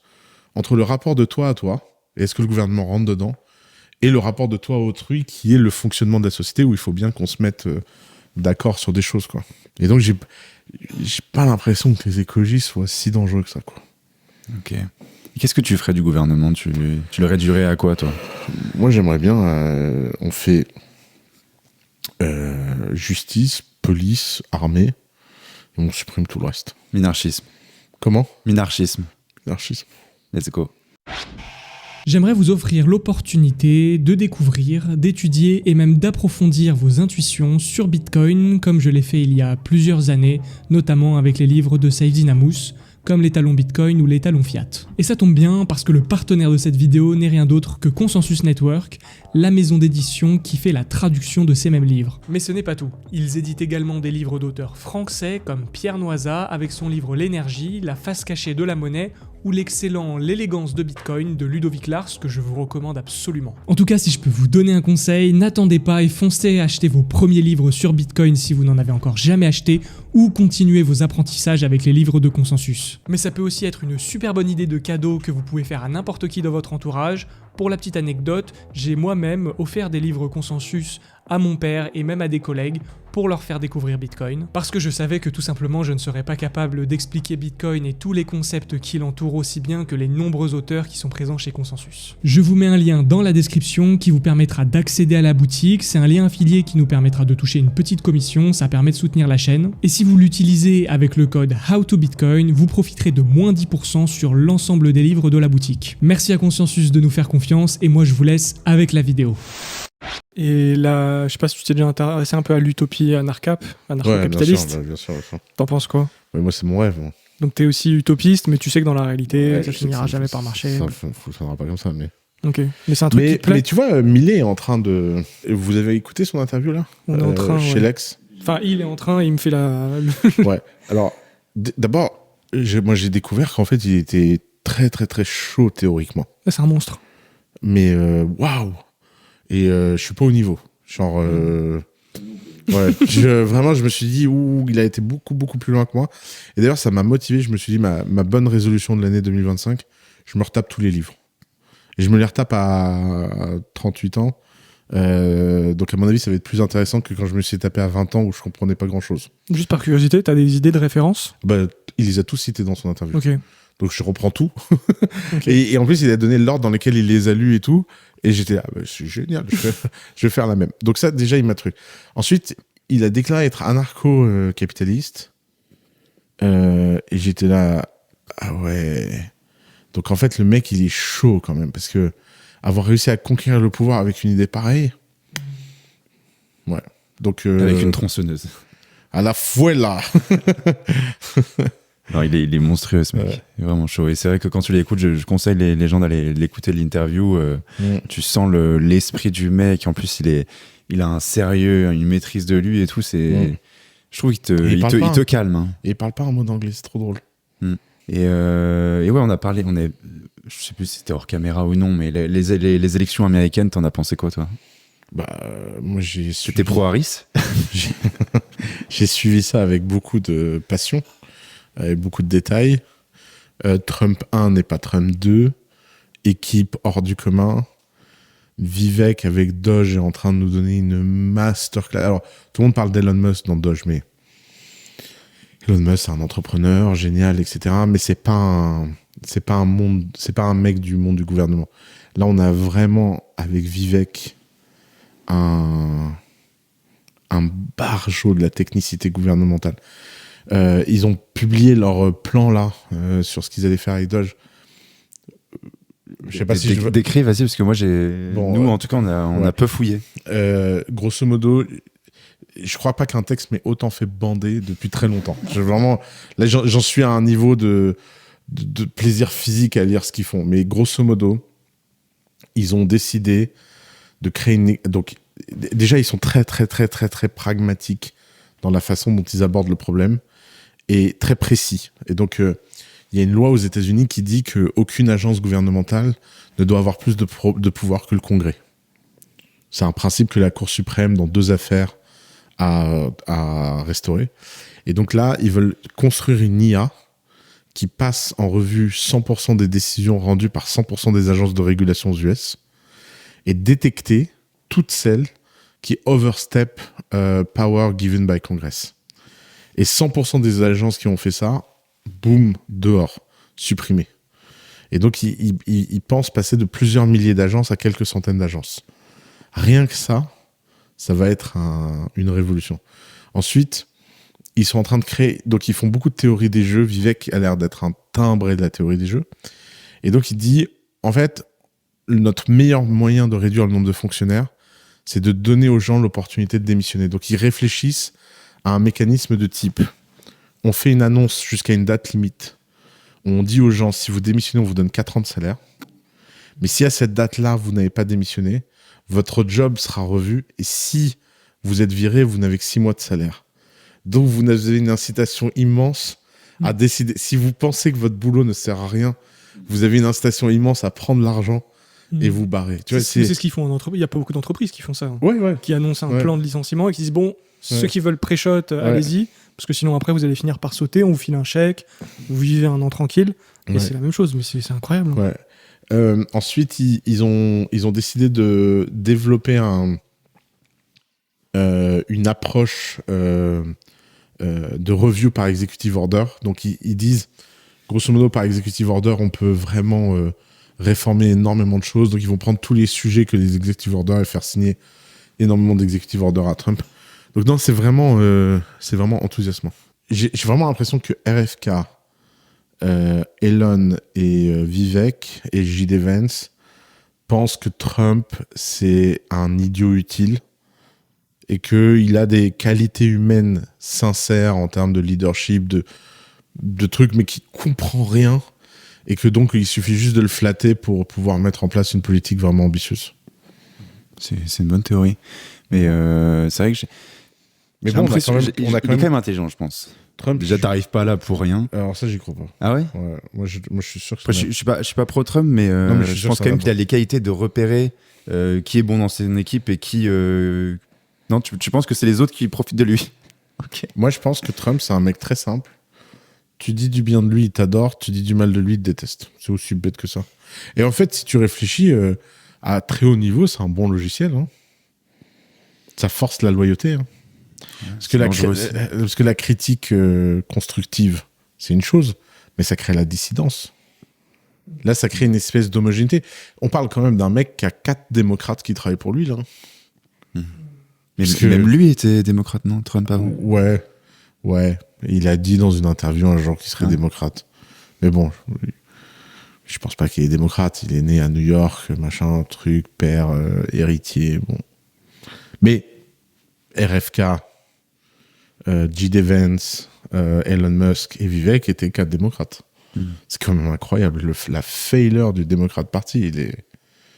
entre le rapport de toi à toi, et est-ce que le gouvernement rentre dedans, et le rapport de toi à autrui, qui est le fonctionnement de la société, où il faut bien qu'on se mette d'accord sur des choses, quoi. Et donc, j'ai pas l'impression que les écologistes soient si dangereux que ça, quoi. Ok. Et qu'est-ce que tu ferais du gouvernement ? Tu le réduirais à quoi, toi ? Moi, j'aimerais bien... on fait justice, police, armée, et on supprime tout le reste. Minarchisme. Comment ? Minarchisme. Let's go. J'aimerais vous offrir l'opportunité de découvrir, d'étudier et même d'approfondir vos intuitions sur Bitcoin, comme je l'ai fait il y a plusieurs années, notamment avec les livres de Saifedean Ammous, comme l'étalon Bitcoin ou l'étalon Fiat. Et ça tombe bien parce que le partenaire de cette vidéo n'est rien d'autre que Consensus Network, la maison d'édition qui fait la traduction de ces mêmes livres. Mais ce n'est pas tout. Ils éditent également des livres d'auteurs français comme Pierre Noisa avec son livre L'énergie, la face cachée de la monnaie, ou l'excellent L'élégance de Bitcoin de Ludovic Lars que je vous recommande absolument. En tout cas, si je peux vous donner un conseil, n'attendez pas et foncez acheter vos premiers livres sur Bitcoin si vous n'en avez encore jamais acheté, ou continuez vos apprentissages avec les livres de consensus. Mais ça peut aussi être une super bonne idée de cadeau que vous pouvez faire à n'importe qui dans votre entourage. Pour la petite anecdote, j'ai moi-même offert des livres consensus à mon père et même à des collègues pour leur faire découvrir Bitcoin, parce que je savais que tout simplement je ne serais pas capable d'expliquer Bitcoin et tous les concepts qui l'entourent aussi bien que les nombreux auteurs qui sont présents chez Consensus. Je vous mets un lien dans la description qui vous permettra d'accéder à la boutique, c'est un lien affilié qui nous permettra de toucher une petite commission, ça permet de soutenir la chaîne, et si vous l'utilisez avec le code HowToBitcoin, vous profiterez de moins 10% sur l'ensemble des livres de la boutique. Merci à Consensus de nous faire confiance, et moi je vous laisse avec la vidéo. Et là, je sais pas si tu t'es déjà intéressé un peu à l'utopie anarcho-capitaliste. Ouais, bien sûr. T'en penses quoi? Moi, c'est mon rêve. Moi. Donc t'es aussi utopiste, mais tu sais que dans la réalité, ça finira jamais par marcher. Ça fonctionnera pas comme ça, mais... Ok, mais c'est un truc qui te plaît. Mais tu vois, Millet est en train de... Vous avez écouté son interview, là? On est en train, chez Lex. Enfin, il est en train, il me fait la... Ouais, alors, d'abord, moi j'ai découvert qu'en fait, il était très, très, très chaud théoriquement. C'est un monstre. Mais, waouh! Et je suis pas au niveau. Genre, ouais, vraiment, je me suis dit, il a été beaucoup, beaucoup plus loin que moi. Et d'ailleurs, ça m'a motivé. Je me suis dit, ma bonne résolution de l'année 2025, je me retape tous les livres. Et je me les retape à 38 ans. Donc, à mon avis, ça va être plus intéressant que quand je me suis tapé à 20 ans où je comprenais pas grand-chose. Juste par curiosité, t'as des idées de référence? Il les a tous cités dans son interview. Ok. Donc, je reprends tout. Okay. Et en plus, il a donné l'ordre dans lequel il les a lus et tout. Et j'étais là, c'est génial, je vais faire la même. Donc ça, déjà, il m'a truc. Ensuite, il a déclaré être anarcho-capitaliste. Et j'étais là, ah ouais. Donc en fait, le mec, il est chaud quand même. Parce que avoir réussi à conquérir le pouvoir avec une idée pareille... Ouais. Donc, avec une tronçonneuse. À la fouella. Non, il est monstrueux, ce mec. Ouais. Il est vraiment chaud. Et c'est vrai que quand tu l'écoutes, je conseille les gens d'aller l'écouter, l'interview. Tu sens l'esprit du mec. En plus, il a un sérieux, une maîtrise de lui et tout. Je trouve qu'il te calme. Hein. Et il parle pas un mot d'anglais, c'est trop drôle. Et ouais, on a parlé. Je sais plus si c'était hors caméra ou non, mais les élections américaines, t'en as pensé quoi, toi? Moi, j'ai suivi... C'était pro-Harris. J'ai suivi ça avec beaucoup de passion. Avec beaucoup de détails. Trump 1 n'est pas Trump 2. Équipe hors du commun. Vivek avec Doge est en train de nous donner une masterclass. Alors, tout le monde parle d'Elon Musk dans Doge, mais Elon Musk, c'est un entrepreneur génial, etc. Mais c'est pas un mec du monde du gouvernement. Là, on a vraiment, avec Vivek, un barjot de la technicité gouvernementale. Ils ont publié leur plan là sur ce qu'ils allaient faire avec Doge. Je sais pas si je décris, vas-y, parce que moi nous en tout cas on a peu fouillé. Grosso modo, je crois pas qu'un texte m'ait autant fait bander depuis très longtemps. Là j'en suis à un niveau de plaisir physique à lire ce qu'ils font. Mais grosso modo, ils ont décidé de créer donc déjà ils sont très très très très très pragmatiques dans la façon dont ils abordent le problème. Et très précis. Et donc, il y a une loi aux États-Unis qui dit qu'aucune agence gouvernementale ne doit avoir plus de pouvoir que le Congrès. C'est un principe que la Cour suprême, dans 2 affaires, a restauré. Et donc là, ils veulent construire une IA qui passe en revue 100% des décisions rendues par 100% des agences de régulation aux US et détecter toutes celles qui overstep power given by Congress. Et 100% des agences qui ont fait ça, boum, dehors, supprimées. Et donc, ils pensent passer de plusieurs milliers d'agences à quelques centaines d'agences. Rien que ça va être une révolution. Ensuite, ils sont en train de créer... Donc, ils font beaucoup de théories des jeux. Vivek a l'air d'être un timbré de la théorie des jeux. Et donc, il dit, en fait, notre meilleur moyen de réduire le nombre de fonctionnaires, c'est de donner aux gens l'opportunité de démissionner. Donc, ils réfléchissent à un mécanisme de type. On fait une annonce jusqu'à une date limite. On dit aux gens, si vous démissionnez, on vous donne 4 ans de salaire. Mais si à cette date-là, vous n'avez pas démissionné, votre job sera revu. Et si vous êtes viré, vous n'avez que 6 mois de salaire. Donc, vous avez une incitation immense à décider. Si vous pensez que votre boulot ne sert à rien, vous avez une incitation immense à prendre l'argent et vous barrer. Tu vois, c'est ce qu'ils font en entreprise. Il y a pas beaucoup d'entreprises qui font ça. Ouais. Qui annoncent un plan de licenciement et qui disent bon, ceux qui veulent pré-shot, allez-y. Parce que sinon, après, vous allez finir par sauter, on vous file un chèque, vous vivez un an tranquille. Et c'est la même chose, mais c'est incroyable. Ouais. Ensuite, ils ont décidé de développer une approche de review par executive order. Donc, ils disent, grosso modo, par executive order, on peut vraiment réformer énormément de choses. Donc, ils vont prendre tous les sujets que les executive orders et faire signer énormément d'executive orders à Trump. Donc, non, c'est vraiment enthousiasmant. J'ai vraiment l'impression que RFK, Elon et Vivek et J.D. Vance pensent que Trump, c'est un idiot utile et qu'il a des qualités humaines sincères en termes de leadership, de trucs, mais qui comprend rien et que donc il suffit juste de le flatter pour pouvoir mettre en place une politique vraiment ambitieuse. C'est une bonne théorie. Mais c'est vrai que mais bon, on est quand même intelligent, je pense. Trump, déjà, t'arrives pas là pour rien. Alors ça, j'y crois pas. Ah ouais, moi, je suis sûr que après, je suis pas pro Trump, mais je pense quand même qu'il a les qualités de repérer qui est bon dans son équipe et qui... Non, tu penses que c'est les autres qui profitent de lui? Okay. Moi, je pense que Trump, c'est un mec très simple. Tu dis du bien de lui, il t'adore. Tu dis du mal de lui, il te déteste. C'est aussi bête que ça. Et en fait, si tu réfléchis, à très haut niveau, c'est un bon logiciel. Hein. Ça force la loyauté. Hein. Parce que la critique constructive, c'est une chose, mais ça crée la dissidence. Là, ça crée une espèce d'homogénéité. On parle quand même d'un mec qui a 4 démocrates qui travaillent pour lui, là. Mais même lui était démocrate, non? Trump avant. Ouais. Il a dit dans une interview un jour qu'il serait démocrate. Mais bon, je pense pas qu'il est démocrate. Il est né à New York, machin, truc, père, héritier, bon. Mais RFK, J.D. Vance, Elon Musk et Vivek étaient 4 démocrates. C'est quand même incroyable. La failure du démocrate party, il est...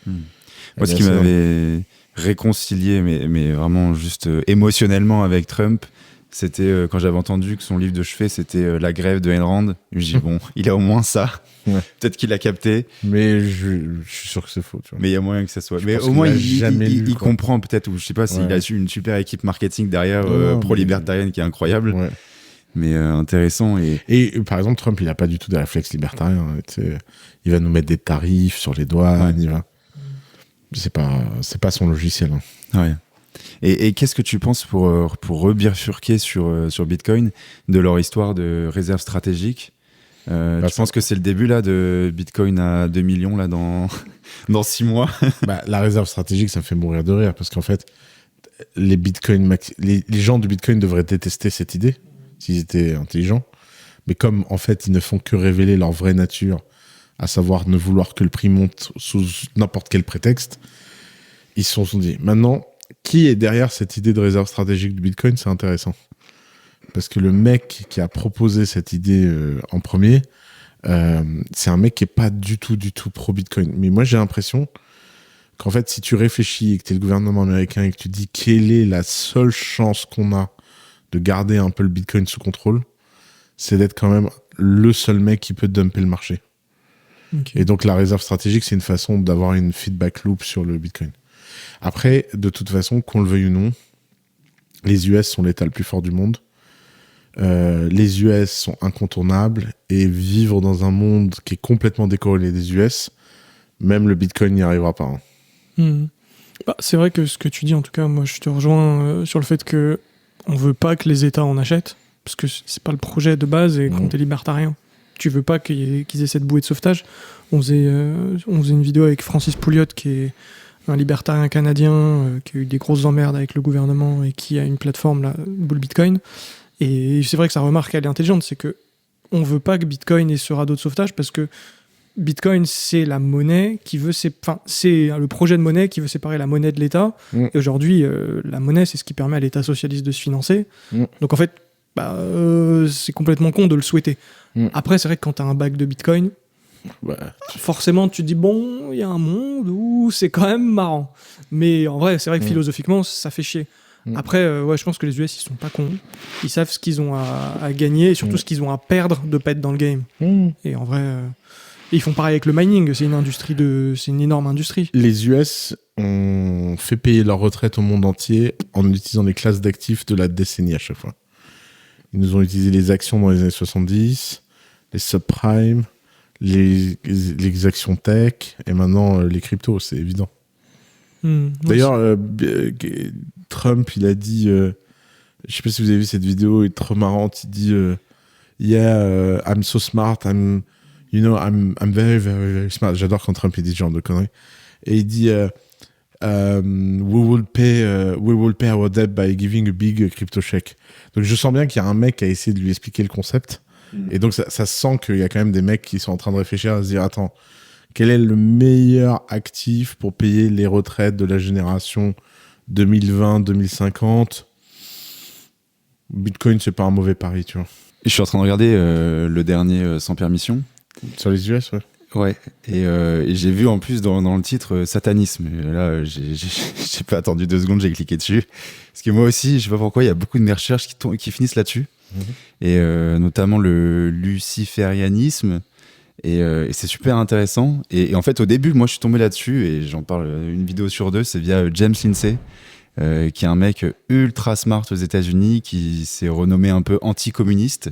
Moi, ce qui m'avait réconcilié, mais vraiment juste émotionnellement avec Trump, c'était quand j'avais entendu que son livre de chevet, c'était La grève de Ayn Rand. Je me dis, bon, il a au moins ça. Ouais. Peut-être qu'il l'a capté. Mais je suis sûr que c'est faux. Tu vois. Mais il y a moyen que ça soit. Mais au moins, il comprend peut-être, ou je sais pas s'il a une super équipe marketing derrière, pro-libertarienne qui est incroyable. Ouais. Mais intéressant. Et par exemple, Trump, il n'a pas du tout des réflexes libertariens. Il va nous mettre des tarifs sur les douanes. Il va... C'est pas son logiciel. Hein. Ouais. Et qu'est-ce que tu penses pour rebifurquer sur Bitcoin de leur histoire de réserve stratégique? Tu penses que c'est le début là de Bitcoin à 2 millions là dans 6 mois? La réserve stratégique, ça me fait mourir de rire parce qu'en fait, les gens du Bitcoin devraient détester cette idée s'ils étaient intelligents. Mais comme en fait, ils ne font que révéler leur vraie nature, à savoir ne vouloir que le prix monte sous n'importe quel prétexte, ils se sont dit, maintenant, qui est derrière cette idée de réserve stratégique du Bitcoin? C'est intéressant. Parce que le mec qui a proposé cette idée en premier, c'est un mec qui n'est pas du tout pro-Bitcoin. Mais moi, j'ai l'impression qu'en fait, si tu réfléchis et que tu es le gouvernement américain et que tu dis quelle est la seule chance qu'on a de garder un peu le Bitcoin sous contrôle, c'est d'être quand même le seul mec qui peut dumper le marché. Okay. Et donc, la réserve stratégique, c'est une façon d'avoir une feedback loop sur le Bitcoin. Après, de toute façon, qu'on le veuille ou non, les US sont l'État le plus fort du monde. Les US sont incontournables et vivre dans un monde qui est complètement décorrélé des US, même le Bitcoin n'y arrivera pas. Hein. C'est vrai que ce que tu dis, en tout cas, moi je te rejoins sur le fait que on veut pas que les États en achètent, parce que c'est pas le projet de base et quand t'es libertarien, tu veux pas qu'ils aient cette bouée de sauvetage. On faisait une vidéo avec Francis Pouliot qui est un libertarien canadien qui a eu des grosses emmerdes avec le gouvernement et qui a une plateforme là, Bull Bitcoin. Et c'est vrai que sa remarque, elle est intelligente, c'est que on veut pas que Bitcoin ait ce radeau de sauvetage parce que Bitcoin, c'est la monnaie qui veut... c'est le projet de monnaie qui veut séparer la monnaie de l'État. Et aujourd'hui, la monnaie, c'est ce qui permet à l'État socialiste de se financer. Donc en fait, c'est complètement con de le souhaiter. Après, c'est vrai que quand tu as un bac de Bitcoin, forcément, tu te dis, bon, il y a un monde où c'est quand même marrant. Mais en vrai, c'est vrai que philosophiquement, ça fait chier. Après, je pense que les US, ils sont pas cons. Ils savent ce qu'ils ont à gagner et surtout ce qu'ils ont à perdre de pas être dans le game. Et en vrai, ils font pareil avec le mining. C'est une énorme industrie. Les US ont fait payer leur retraite au monde entier en utilisant les classes d'actifs de la décennie à chaque fois. Ils nous ont utilisé les actions dans les années 70, les subprimes, les actions tech et maintenant les cryptos, c'est évident. D'ailleurs, Trump, il a dit, je sais pas si vous avez vu cette vidéo, elle est trop marrante. Il dit, yeah, I'm so smart, I'm very, very, very smart. J'adore quand Trump il dit ce genre de conneries. Et il dit, we will pay our debt by giving a big crypto check. Donc je sens bien qu'il y a un mec qui a essayé de lui expliquer le concept. Et donc ça sent qu'il y a quand même des mecs qui sont en train de réfléchir à se dire, attends, quel est le meilleur actif pour payer les retraites de la génération 2020-2050 ? Bitcoin, c'est pas un mauvais pari, tu vois. Je suis en train de regarder le dernier Sans Permission. Sur les US, ouais. Ouais, et j'ai vu en plus dans le titre satanisme. Et là, j'ai pas attendu 2 secondes, j'ai cliqué dessus. Parce que moi aussi, je sais pas pourquoi, il y a beaucoup de mes recherches qui finissent là-dessus. Et notamment le luciférianisme. Et c'est super intéressant. Et en fait, au début, moi, je suis tombé là-dessus, et j'en parle une vidéo sur 2, c'est via James Lindsay, qui est un mec ultra smart aux États-Unis, qui s'est renommé un peu anticommuniste.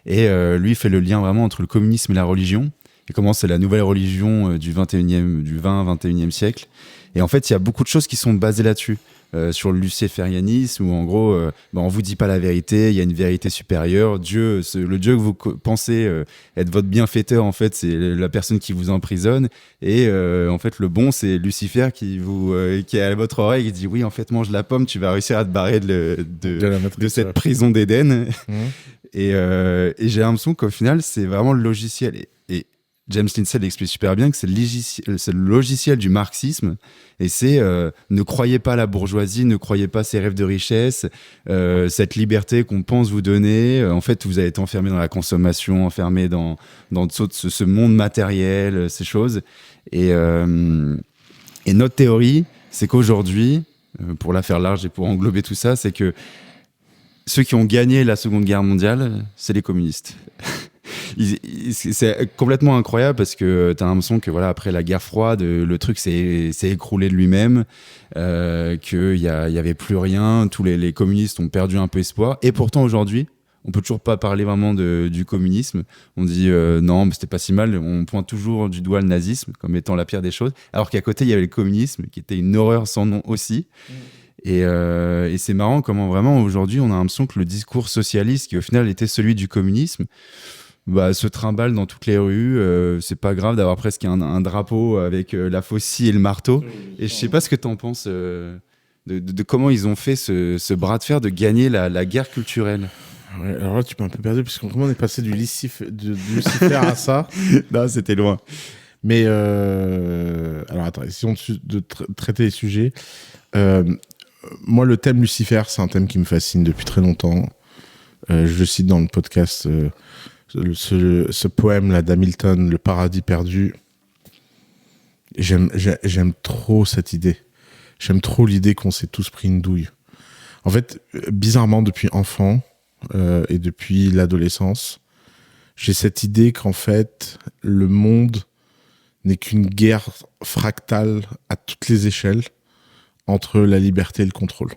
Et lui, il fait le lien vraiment entre le communisme et la religion, et comment c'est la nouvelle religion du 20-21e siècle. Et en fait, il y a beaucoup de choses qui sont basées là-dessus. Sur le luciférianisme, où en gros, on vous dit pas la vérité, il y a une vérité supérieure. Dieu, le Dieu que vous pensez être votre bienfaiteur, en fait, c'est la personne qui vous emprisonne. Et en fait, le bon, c'est Lucifer qui est à votre oreille et qui dit oui, en fait, mange la pomme, tu vas réussir à te barrer de cette prison d'Éden. Et j'ai l'impression qu'au final, c'est vraiment le logiciel. Et James Lindsay l'explique super bien que c'est le logiciel du marxisme, et c'est ne croyez pas à la bourgeoisie, ne croyez pas à ces rêves de richesse, cette liberté qu'on pense vous donner. En fait, vous allez être enfermé dans la consommation, enfermé dans ce monde matériel, ces choses. Et notre théorie, c'est qu'aujourd'hui, pour la faire large et pour englober tout ça, c'est que ceux qui ont gagné la Seconde Guerre mondiale, c'est les communistes. C'est complètement incroyable parce que t'as l'impression que voilà, après la guerre froide, le truc s'est écroulé de lui-même, qu'il y avait plus rien, tous les communistes ont perdu un peu espoir, et pourtant aujourd'hui on peut toujours pas parler vraiment du communisme. On dit non, mais c'était pas si mal, on pointe toujours du doigt le nazisme comme étant la pire des choses, alors qu'à côté il y avait le communisme qui était une horreur sans nom aussi. Et c'est marrant comment vraiment aujourd'hui on a l'impression que le discours socialiste, qui au final était celui du communisme, se trimballe dans toutes les rues. C'est pas grave d'avoir presque un drapeau avec la faucille et le marteau. Et je sais pas ce que t'en penses de comment ils ont fait ce bras de fer de gagner la guerre culturelle. Ouais, alors là tu m'as un peu perdu parce qu'on est passé du Lucifer à ça. Non, c'était loin. Mais alors attends, essayons de traiter les sujets. Moi, le thème Lucifer, c'est un thème qui me fascine depuis très longtemps. Je le cite dans le podcast, ce poème là d'Hamilton, Le paradis perdu. J'aime trop cette idée. J'aime trop l'idée qu'on s'est tous pris une douille. En fait, bizarrement, depuis enfant et depuis l'adolescence, j'ai cette idée qu'en fait, le monde n'est qu'une guerre fractale à toutes les échelles entre la liberté et le contrôle.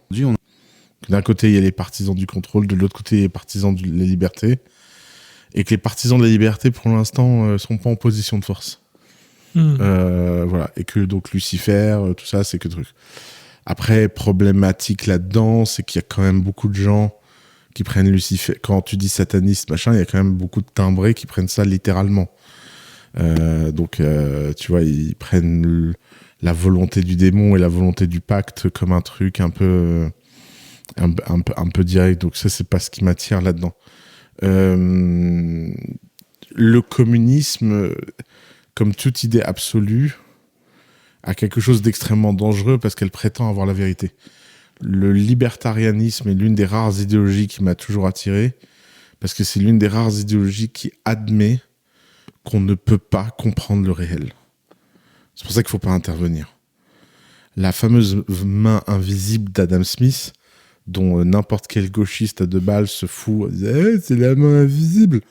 D'un côté, il y a les partisans du contrôle, de l'autre côté, il y a les partisans de la liberté, et que les partisans de la liberté, pour l'instant, sont pas en position de force. Voilà, et que donc Lucifer, tout ça, c'est que truc. Après, problématique là-dedans, c'est qu'il y a quand même beaucoup de gens qui prennent Lucifer. Quand tu dis sataniste, machin, il y a quand même beaucoup de timbrés qui prennent ça littéralement. Donc, tu vois, ils prennent la volonté du démon et la volonté du pacte comme un truc un peu direct. Donc ça, c'est pas ce qui m'attire là-dedans. Le communisme, comme toute idée absolue, a quelque chose d'extrêmement dangereux parce qu'elle prétend avoir la vérité. Le libertarianisme est l'une des rares idéologies qui m'a toujours attiré, parce que c'est l'une des rares idéologies qui admet qu'on ne peut pas comprendre le réel. C'est pour ça qu'il ne faut pas intervenir. La fameuse main invisible d'Adam Smith, dont n'importe quel gauchiste à 2 balles se fout, disait c'est la main invisible.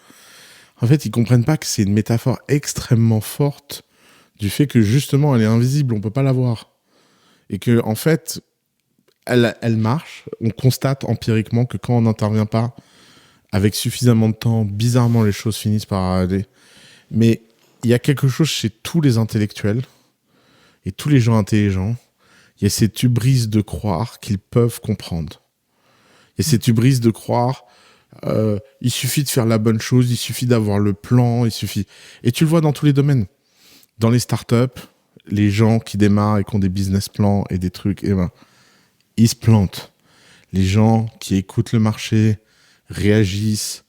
En fait, ils comprennent pas que c'est une métaphore extrêmement forte du fait que justement elle est invisible, on peut pas la voir. Et que en fait, elle marche. On constate empiriquement que quand on n'intervient pas avec suffisamment de temps, bizarrement les choses finissent par aller. Mais il y a quelque chose chez tous les intellectuels et tous les gens intelligents. Il y a cette hubris de croire qu'ils peuvent comprendre. Il y a cette hubris de croire il suffit de faire la bonne chose, il suffit d'avoir le plan, il suffit... Et tu le vois dans tous les domaines. Dans les startups, les gens qui démarrent et qui ont des business plans et des trucs, eh ben, ils se plantent. Les gens qui écoutent le marché, réagissent,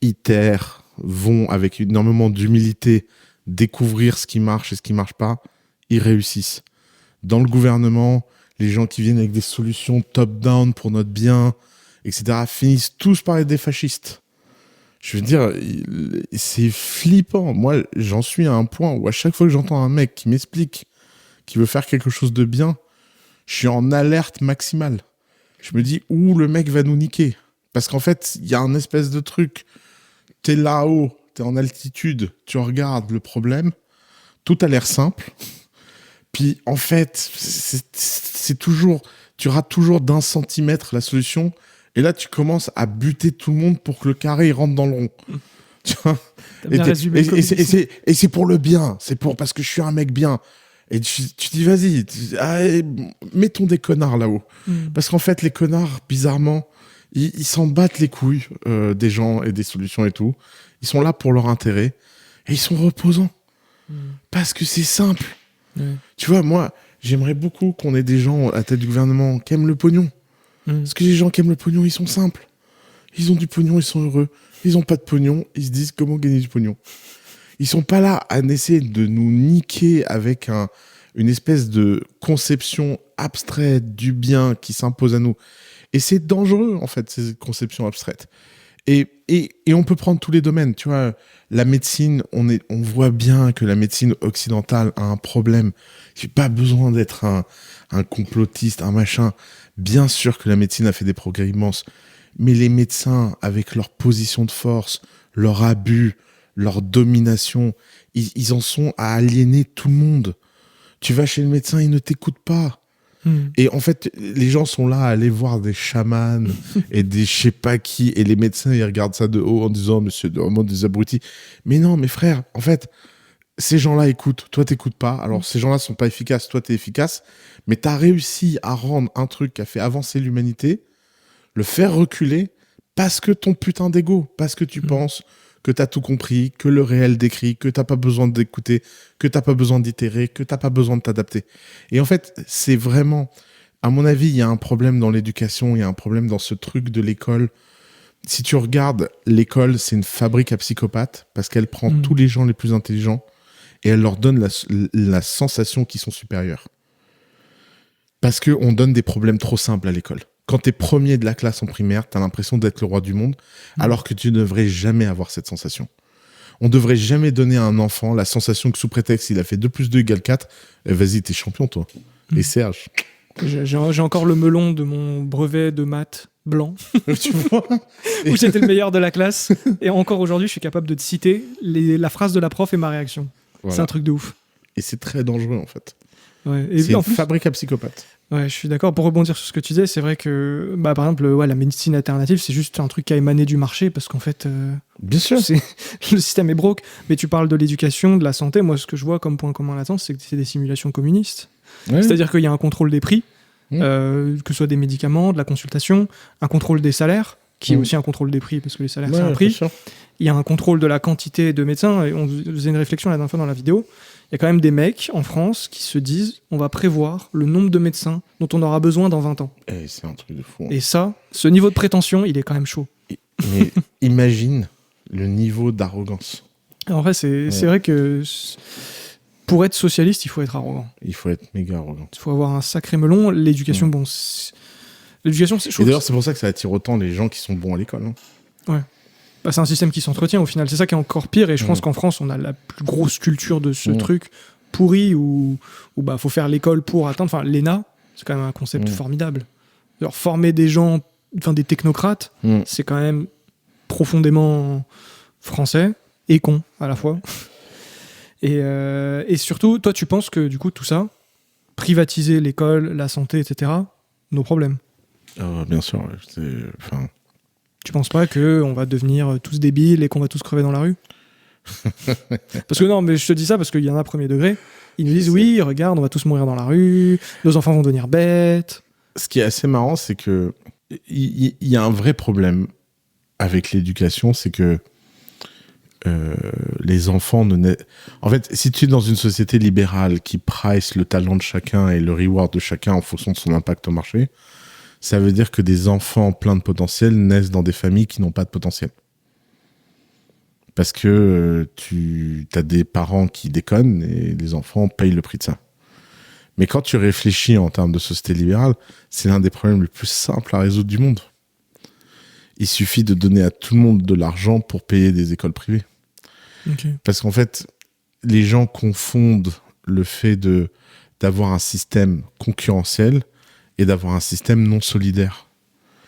itèrent, vont avec énormément d'humilité découvrir ce qui marche et ce qui marche pas, ils réussissent. Dans le gouvernement, les gens qui viennent avec des solutions top-down pour notre bien, etc., finissent tous par être des fascistes. Je veux dire, c'est flippant. Moi, j'en suis à un point où à chaque fois que j'entends un mec qui m'explique qu'il veut faire quelque chose de bien, je suis en alerte maximale. Je me dis, le mec va nous niquer. Parce qu'en fait, il y a un espèce de truc. T'es là-haut, t'es en altitude, tu regardes le problème, tout a l'air simple. Puis, en fait, c'est toujours... Tu rates toujours d'1 centimètre la solution. Et là, tu commences à buter tout le monde pour que le carré il rentre dans le rond. Tu vois, et c'est pour le bien. C'est parce que je suis un mec bien. Et tu dis, vas-y, mettons des connards là-haut. Parce qu'en fait, les connards, bizarrement, ils s'en battent les couilles des gens et des solutions et tout. Ils sont là pour leur intérêt. Et ils sont reposants. Parce que c'est simple. Tu vois, moi, j'aimerais beaucoup qu'on ait des gens à la tête du gouvernement qui aiment le pognon. Parce que les gens qui aiment le pognon, ils sont simples. Ils ont du pognon, ils sont heureux. Ils ont pas de pognon, ils se disent comment gagner du pognon. Ils sont pas là à essayer de nous niquer avec une espèce de conception abstraite du bien qui s'impose à nous. Et c'est dangereux, en fait, ces conceptions abstraites. Et on peut prendre tous les domaines. Tu vois, la médecine, on voit bien que la médecine occidentale a un problème. J'ai pas besoin d'être un complotiste, un machin. Bien sûr que la médecine a fait des progrès immenses, mais les médecins, avec leur position de force, leur abus, leur domination, ils en sont à aliéner tout le monde. Tu vas chez le médecin, il ne t'écoute pas. Et en fait, les gens sont là à aller voir des chamans et des je sais pas qui, et les médecins, ils regardent ça de haut en disant « Monsieur, vraiment des abrutis ». Mais non, mes frères, en fait, ces gens-là écoutent, toi t'écoutes pas. Alors ces gens-là sont pas efficaces, toi t'es efficace, mais t'as réussi à rendre un truc qui a fait avancer l'humanité, le faire reculer, parce que ton putain d'ego, parce que tu penses que t'as tout compris, que le réel décrit, que t'as pas besoin d'écouter, que t'as pas besoin d'itérer, que t'as pas besoin de t'adapter. Et en fait, c'est vraiment, à mon avis, il y a un problème dans l'éducation, il y a un problème dans ce truc de l'école. Si tu regardes, l'école, c'est une fabrique à psychopathes, parce qu'elle prend tous les gens les plus intelligents, et elle leur donne la sensation qu'ils sont supérieurs. Parce qu'on donne des problèmes trop simples à l'école. Quand t'es premier de la classe en primaire, t'as l'impression d'être le roi du monde, alors que tu ne devrais jamais avoir cette sensation. On devrait jamais donner à un enfant la sensation que sous prétexte il a fait 2 + 2 = 4, vas-y, t'es champion, toi. Et Serge. J'ai encore le melon de mon brevet de maths blanc. Tu vois où j'étais le meilleur de la classe. Et encore aujourd'hui, je suis capable de te citer la phrase de la prof et ma réaction. Voilà. C'est un truc de ouf. Et c'est très dangereux, en fait. Ouais. Et c'est une fabrique à psychopathes. Ouais, je suis d'accord. Pour rebondir sur ce que tu disais, c'est vrai que, par exemple, la médecine alternative, c'est juste un truc qui a émané du marché parce qu'en fait, bien sûr, le système est broke. Mais tu parles de l'éducation, de la santé. Moi, ce que je vois comme point commun là-dedans, c'est que c'est des simulations communistes. Ouais. C'est-à-dire qu'il y a un contrôle des prix, que ce soit des médicaments, de la consultation, un contrôle des salaires, qui est aussi un contrôle des prix parce que les salaires, c'est un prix. Il y a un contrôle de la quantité de médecins. Et on faisait une réflexion la dernière fois dans la vidéo. Il y a quand même des mecs en France qui se disent on va prévoir le nombre de médecins dont on aura besoin dans 20 ans. Et c'est un truc de fou. Et ça, ce niveau de prétention, il est quand même chaud. Mais imagine le niveau d'arrogance. En vrai, c'est vrai que pour être socialiste, il faut être arrogant. Il faut être méga arrogant. Il faut avoir un sacré melon. L'éducation, l'éducation, c'est chaud. Et d'ailleurs, c'est pour ça que ça attire autant les gens qui sont bons à l'école. Hein. Ouais. C'est un système qui s'entretient au final. C'est ça qui est encore pire. Et je pense qu'en France, on a la plus grosse culture de ce truc pourri où faut faire l'école pour atteindre. Enfin, l'ENA, c'est quand même un concept formidable. Alors, former des gens, enfin des technocrates, c'est quand même profondément français et con à la fois. Et surtout, toi, tu penses que du coup, tout ça, privatiser l'école, la santé, etc., nos problèmes. Bien sûr. Tu penses pas qu'on va devenir tous débiles et qu'on va tous crever dans la rue? Parce que non, mais je te dis ça parce qu'il y en a premier degré. Ils nous disent oui, regarde, on va tous mourir dans la rue, nos enfants vont devenir bêtes. Ce qui est assez marrant, c'est que il y a un vrai problème avec l'éducation, c'est que les enfants en fait, si tu es dans une société libérale qui price le talent de chacun et le reward de chacun en fonction de son impact au marché, ça veut dire que des enfants pleins de potentiel naissent dans des familles qui n'ont pas de potentiel. Parce que tu as des parents qui déconnent et les enfants payent le prix de ça. Mais quand tu réfléchis en termes de société libérale, c'est l'un des problèmes les plus simples à résoudre du monde. Il suffit de donner à tout le monde de l'argent pour payer des écoles privées. Okay. Parce qu'en fait, les gens confondent le fait d'avoir un système concurrentiel et d'avoir un système non solidaire.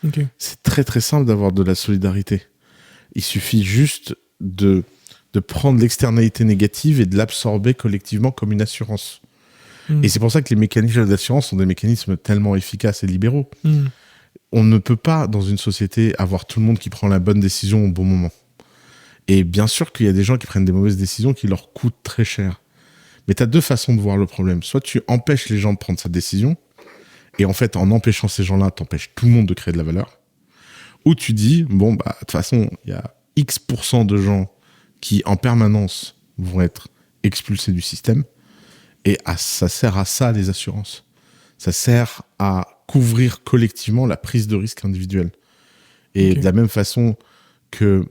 Okay. C'est très très simple d'avoir de la solidarité. Il suffit juste de prendre l'externalité négative et de l'absorber collectivement comme une assurance. Et c'est pour ça que les mécanismes d'assurance sont des mécanismes tellement efficaces et libéraux. On ne peut pas, dans une société, avoir tout le monde qui prend la bonne décision au bon moment. Et bien sûr qu'il y a des gens qui prennent des mauvaises décisions qui leur coûtent très cher. Mais tu as deux façons de voir le problème. Soit tu empêches les gens de prendre cette décision, et en fait, en empêchant ces gens-là, tu empêches tout le monde de créer de la valeur. Ou tu dis, bon, bah, de toute façon, il y a X% de gens qui, en permanence, vont être expulsés du système. Et ça sert à ça, les assurances. Ça sert à couvrir collectivement la prise de risque individuelle. Et de la même façon que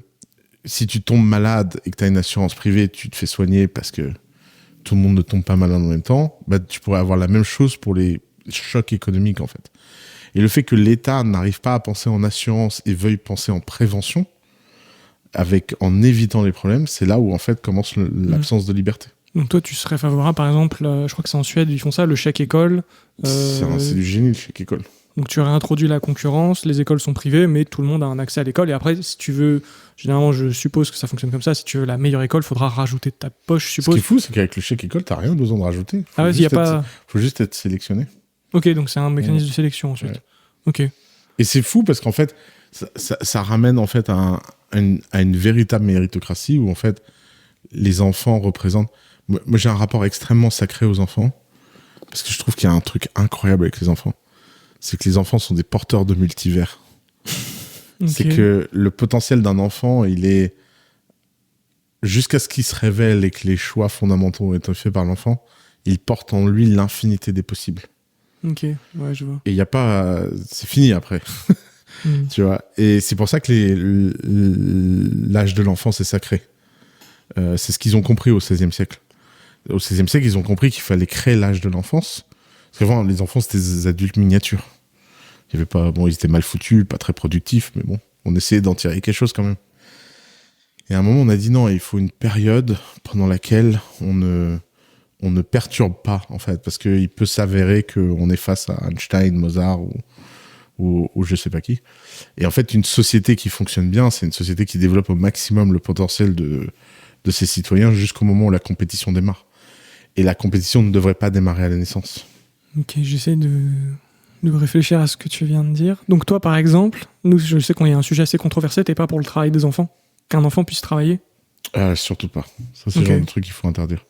si tu tombes malade et que tu as une assurance privée, tu te fais soigner parce que tout le monde ne tombe pas malade en même temps, bah, tu pourrais avoir la même chose pour les chocs économiques, en fait. Et le fait que l'État n'arrive pas à penser en assurance et veuille penser en prévention, en évitant les problèmes, c'est là où, en fait, commence l'absence de liberté. Donc toi, tu serais favorable, par exemple, je crois que c'est en Suède, ils font ça, le chèque école. C'est du génie, le chèque école. Donc tu réintroduis la concurrence, les écoles sont privées, mais tout le monde a un accès à l'école. Et après, si tu veux, généralement, je suppose que ça fonctionne comme ça, si tu veux la meilleure école, il faudra rajouter de ta poche, je suppose. Ce qui est fou, c'est qu'avec le chèque école, tu n'as rien besoin de rajouter. Faut juste être sélectionné. Ok, donc c'est un mécanisme de sélection ensuite. Ouais. Ok. Et c'est fou parce qu'en fait, ça ramène en fait à une véritable méritocratie où en fait, les enfants représentent... Moi, j'ai un rapport extrêmement sacré aux enfants parce que je trouve qu'il y a un truc incroyable avec les enfants. C'est que les enfants sont des porteurs de multivers. Okay. C'est que le potentiel d'un enfant, il est... Jusqu'à ce qu'il se révèle et que les choix fondamentaux ont été faits par l'enfant, il porte en lui l'infinité des possibles. Ok, ouais, je vois. Et il n'y a pas... C'est fini après. Tu vois. Et c'est pour ça que l'âge de l'enfant, c'est sacré. C'est ce qu'ils ont compris au XVIe siècle. Au XVIe siècle, ils ont compris qu'il fallait créer l'âge de l'enfance. Parce qu'avant, les enfants, c'était des adultes miniatures. Il y avait pas... Bon, ils étaient mal foutus, pas très productifs, mais bon, on essayait d'en tirer quelque chose quand même. Et à un moment, on a dit non, il faut une période pendant laquelle on ne perturbe pas, en fait, parce qu'il peut s'avérer qu'on est face à Einstein, Mozart ou je sais pas qui. Et en fait, une société qui fonctionne bien, c'est une société qui développe au maximum le potentiel de ses citoyens jusqu'au moment où la compétition démarre. Et la compétition ne devrait pas démarrer à la naissance. Ok, j'essaie de réfléchir à ce que tu viens de dire. Donc toi, par exemple, nous, je sais qu'on y a un sujet assez controversé, t'es pas pour le travail des enfants? Qu'un enfant puisse travailler? Surtout pas. Ça, c'est le genre de truc qu'il faut interdire.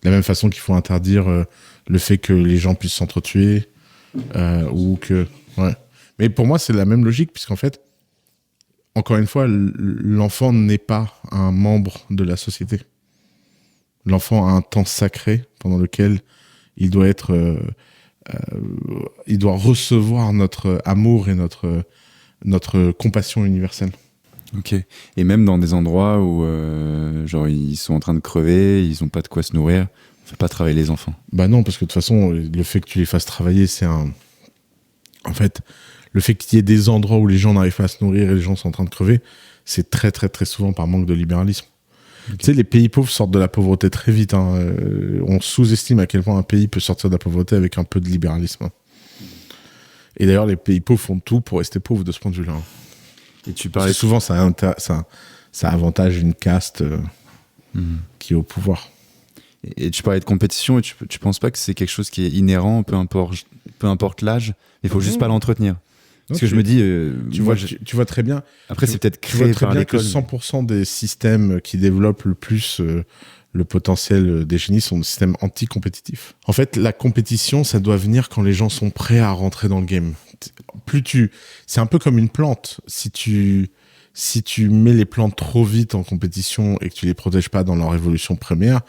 De la même façon qu'il faut interdire le fait que les gens puissent s'entretuer ou que... Ouais. Mais pour moi, c'est la même logique, puisqu'en fait, encore une fois, l'enfant n'est pas un membre de la société. L'enfant a un temps sacré pendant lequel il doit être... il doit recevoir notre amour et notre compassion universelle. Ok. Et même dans des endroits où genre ils sont en train de crever, ils n'ont pas de quoi se nourrir, on fait pas travailler les enfants. Bah non, parce que de toute façon, le fait que tu les fasses travailler, c'est un... En fait, le fait qu'il y ait des endroits où les gens n'arrivent pas à se nourrir et les gens sont en train de crever, c'est très très très souvent par manque de libéralisme. Okay. Tu sais, les pays pauvres sortent de la pauvreté très vite. Hein. On sous-estime à quel point un pays peut sortir de la pauvreté avec un peu de libéralisme. Hein. Et d'ailleurs, les pays pauvres font tout pour rester pauvres de ce point de vue-là. Et tu parlais souvent, ça avantage une caste qui est au pouvoir. Et tu parlais de compétition, et tu penses pas que c'est quelque chose qui est inhérent, peu importe l'âge, il faut juste pas l'entretenir. Parce que je me dis... tu vois très bien... Après, c'est peut-être créé par l'école. Que 100% des systèmes qui développent le plus le potentiel des génies sont des systèmes anti-compétitifs. En fait, la compétition, ça doit venir quand les gens sont prêts à rentrer dans le game. C'est un peu comme une plante. Si tu mets les plantes trop vite en compétition et que tu les protèges pas dans leur évolution première,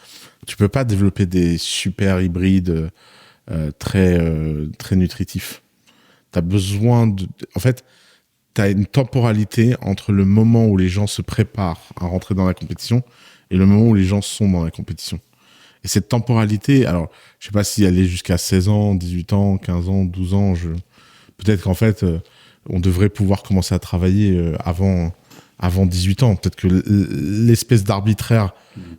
tu peux pas développer des super hybrides très nutritifs. T'as besoin en fait, t'as une temporalité entre le moment où les gens se préparent à rentrer dans la compétition et le moment où les gens sont dans la compétition. Et cette temporalité, alors, je sais pas si elle est jusqu'à 16 ans, 18 ans, 15 ans, 12 ans, peut-être qu'en fait, on devrait pouvoir commencer à travailler avant 18 ans. Peut-être que l'espèce d'arbitraire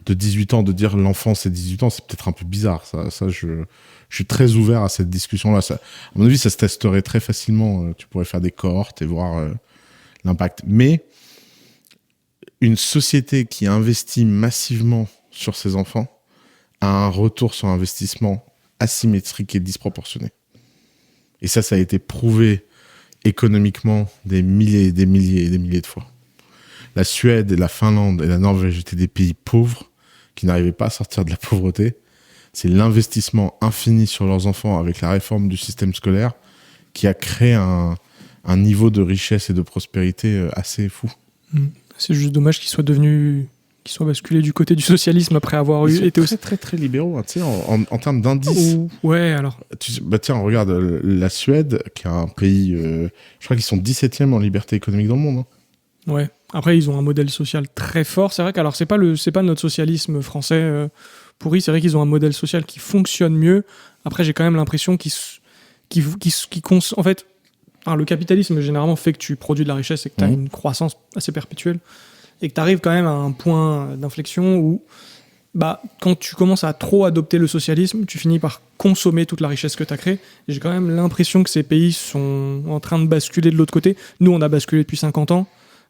de 18 ans, de dire l'enfant c'est 18 ans, c'est peut-être un peu bizarre. Ça, je suis très ouvert à cette discussion-là. À mon avis, ça se testerait très facilement. Tu pourrais faire des cohortes et voir l'impact. Mais une société qui investit massivement sur ses enfants a un retour sur investissement asymétrique et disproportionné. Et ça a été prouvé économiquement des milliers et des milliers et des milliers de fois. La Suède et la Finlande et la Norvège étaient des pays pauvres qui n'arrivaient pas à sortir de la pauvreté. C'est l'investissement infini sur leurs enfants avec la réforme du système scolaire qui a créé un niveau de richesse et de prospérité assez fou. C'est juste dommage qu'ils soient basculés du côté du socialisme après avoir été aussi très très libéraux, hein, tu sais, en termes d'indices. Ouais, alors. Tiens, regarde la Suède, qui est un pays, je crois qu'ils sont 17e en liberté économique dans le monde. Hein. Ouais. Après, ils ont un modèle social très fort. C'est vrai qu'alors c'est pas notre socialisme français pourri. C'est vrai qu'ils ont un modèle social qui fonctionne mieux. Après, j'ai quand même l'impression en fait, le capitalisme généralement fait que tu produis de la richesse et que tu as une croissance assez perpétuelle et que tu arrives quand même à un point d'inflexion où quand tu commences à trop adopter le socialisme, tu finis par consommer toute la richesse que tu as créée. Et j'ai quand même l'impression que ces pays sont en train de basculer de l'autre côté. Nous, on a basculé depuis 50 ans.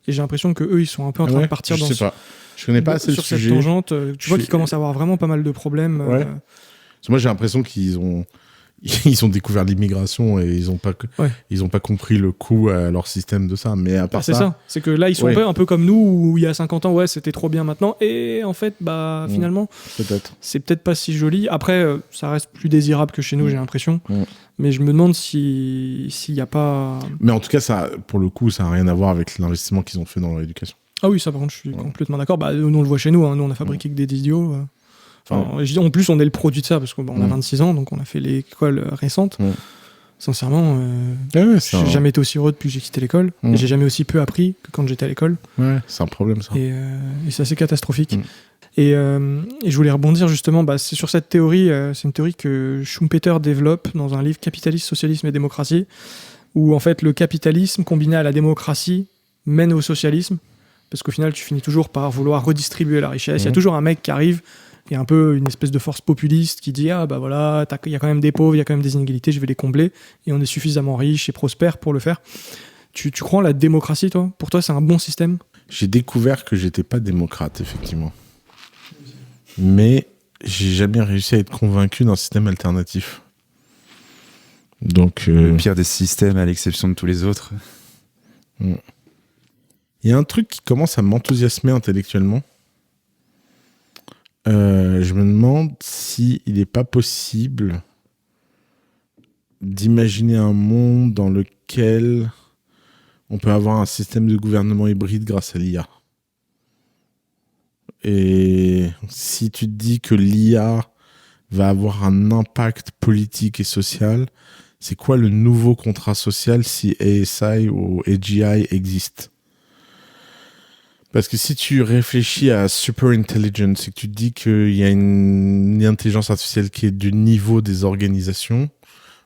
Et j'ai l'impression qu'eux, ils sont un peu en train de partir je connais pas assez sur cette tangente. Tu vois qu'ils commencent à avoir vraiment pas mal de problèmes. Ouais. Moi, j'ai l'impression qu'ils ont découvert l'immigration et ils ont pas compris le coût à leur système de ça. Mais à part c'est ça. C'est que là, ils sont un peu comme nous, où il y a 50 ans, c'était trop bien maintenant. Et en fait, finalement, c'est peut-être pas si joli. Après, ça reste plus désirable que chez nous, j'ai l'impression. Mais je me demande s'il n'y a pas... Mais en tout cas, ça, pour le coup, ça n'a rien à voir avec l'investissement qu'ils ont fait dans leur éducation. Ah oui, ça par contre, je suis complètement d'accord. Nous, on le voit chez nous. Hein. Nous, on a fabriqué que des idiots. En plus, on est le produit de ça, parce qu'on a 26 ans, donc on a fait l'école récente. Sincèrement, j'ai jamais été aussi heureux depuis que j'ai quitté l'école. Et j'ai jamais aussi peu appris que quand j'étais à l'école. Ouais, c'est un problème, ça. Et c'est assez catastrophique. Et je voulais rebondir justement, c'est sur cette théorie, c'est une théorie que Schumpeter développe dans un livre Capitalisme, Socialisme et Démocratie, où en fait le capitalisme combiné à la démocratie mène au socialisme, parce qu'au final tu finis toujours par vouloir redistribuer la richesse. Il y a toujours un mec qui arrive, il y a un peu une espèce de force populiste qui dit il y a quand même des pauvres, il y a quand même des inégalités, je vais les combler, et on est suffisamment riche et prospère pour le faire. Tu crois en la démocratie, toi ? Pour toi, c'est un bon système ? J'ai découvert que j'étais pas démocrate, effectivement. Mais j'ai jamais réussi à être convaincu d'un système alternatif. Donc, le pire des systèmes, à l'exception de tous les autres. Il y a un truc qui commence à m'enthousiasmer intellectuellement. Je me demande s'il n'est pas possible d'imaginer un monde dans lequel on peut avoir un système de gouvernement hybride grâce à l'IA. Et si tu te dis que l'IA va avoir un impact politique et social, c'est quoi le nouveau contrat social si ASI ou AGI existe ? Parce que si tu réfléchis à super intelligence et que tu te dis qu'il y a une intelligence artificielle qui est du niveau des organisations,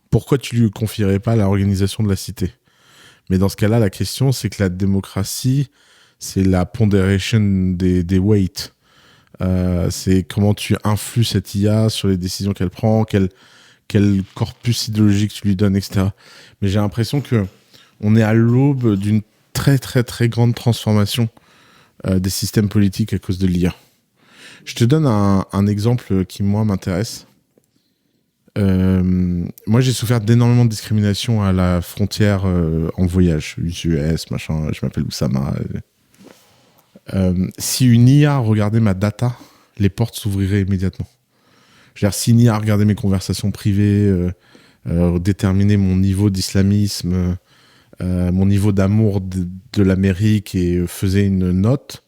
pourquoi tu lui confierais pas l'organisation de la cité ? Mais dans ce cas-là, la question, c'est que la démocratie, c'est la pondération des weights. C'est comment tu influes cette IA sur les décisions qu'elle prend, quelle quel corpus idéologique tu lui donnes, etc. Mais j'ai l'impression que on est à l'aube d'une très très très grande transformation des systèmes politiques à cause de l'IA. Je te donne un exemple qui, moi, m'intéresse. Moi, j'ai souffert d'énormément de discrimination à la frontière en voyage. US, machin, je m'appelle Oussama. Si une IA regardait ma data, les portes s'ouvriraient immédiatement. Si une IA regardait mes conversations privées, déterminait mon niveau d'islamisme, mon niveau d'amour de l'Amérique et faisait une note,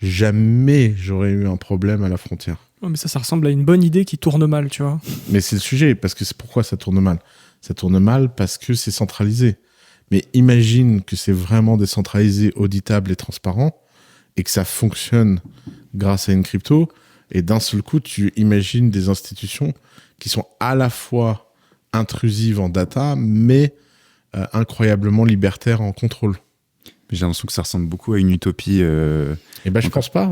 jamais j'aurais eu un problème à la frontière. Ouais, mais ça ressemble à une bonne idée qui tourne mal, tu vois. Mais c'est le sujet, parce que c'est pourquoi ça tourne mal. Ça tourne mal parce que c'est centralisé. Mais imagine que c'est vraiment décentralisé, auditable et transparent, et que ça fonctionne grâce à une crypto, et d'un seul coup, tu imagines des institutions qui sont à la fois intrusives en data, mais incroyablement libertaires en contrôle. J'ai l'impression que ça ressemble beaucoup à une utopie. Eh ben, je pense pas,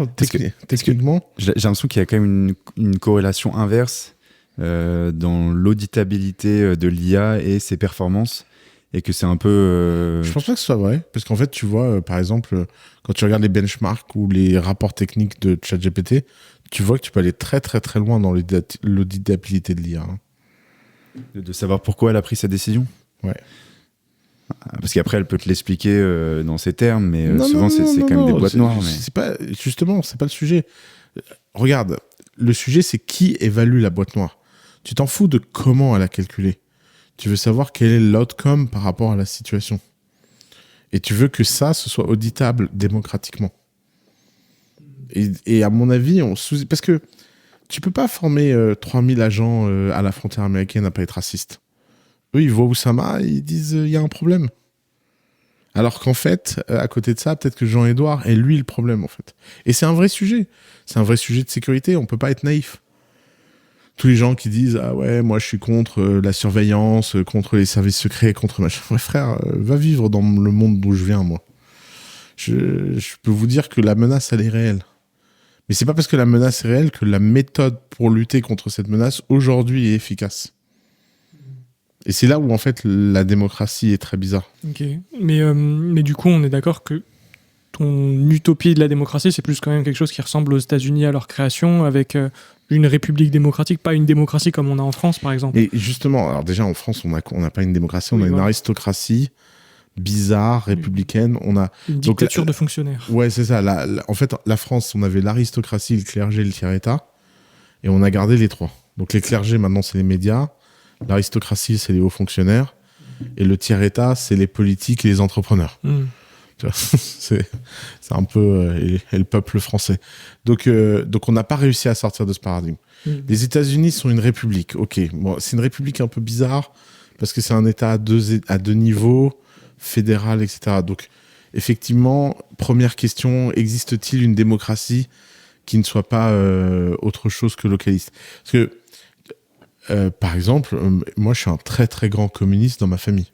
techniquement. J'ai l'impression qu'il y a quand même une corrélation inverse dans l'auditabilité de l'IA et ses performances, et que c'est un peu... Je pense pas que ce soit vrai, parce qu'en fait, tu vois, par exemple, quand tu regardes les benchmarks ou les rapports techniques de ChatGPT, tu vois que tu peux aller très très très loin dans l'auditabilité de l'IA. Hein. De savoir pourquoi elle a pris sa décision. Ouais. Parce qu'après, elle peut te l'expliquer dans ses termes, mais souvent, c'est quand même des boîtes noires. Mais... Justement, c'est pas le sujet. Regarde, le sujet, c'est qui évalue la boîte noire. Tu t'en fous de comment elle a calculé. Tu veux savoir quel est l'outcome par rapport à la situation. Et tu veux que ça, ce soit auditable démocratiquement. Et à mon avis, parce que tu peux pas former 3000 agents à la frontière américaine à pas être raciste. Eux, ils voient Oussama, ils disent il y a un problème. Alors qu'en fait, à côté de ça, peut-être que Jean-Édouard est lui le problème, en fait. Et c'est un vrai sujet. C'est un vrai sujet de sécurité. On peut pas être naïf. Tous les gens qui disent ah ouais, moi je suis contre la surveillance, contre les services secrets, contre machin. Ouais, frère, va vivre dans le monde d'où je viens, moi. Je peux vous dire que la menace, elle est réelle. Mais c'est pas parce que la menace est réelle que la méthode pour lutter contre cette menace aujourd'hui est efficace. Et c'est là où, en fait, la démocratie est très bizarre. Ok. Mais du coup, on est d'accord que ton utopie de la démocratie, c'est plus quand même quelque chose qui ressemble aux États-Unis à leur création, avec une république démocratique, pas une démocratie comme on a en France, par exemple. Et justement, alors déjà, en France, on n'a pas une démocratie, on a une aristocratie bizarre, républicaine. On a une dictature de fonctionnaires. Ouais, c'est ça. En fait, la France, on avait l'aristocratie, le clergé, le tiers-état, et on a gardé les trois. Donc les clergés, maintenant, c'est les médias. L'aristocratie, c'est les hauts fonctionnaires. Et le tiers-état, c'est les politiques et les entrepreneurs. Tu vois, c'est un peu et le peuple français. Donc on n'a pas réussi à sortir de ce paradigme. Les États-Unis sont une république. Ok, bon, c'est une république un peu bizarre parce que c'est un État à deux niveaux, fédéral, etc. Donc effectivement, première question, existe-t-il une démocratie qui ne soit pas autre chose que localiste? Parce que par exemple, moi, je suis un très, très grand communiste dans ma famille.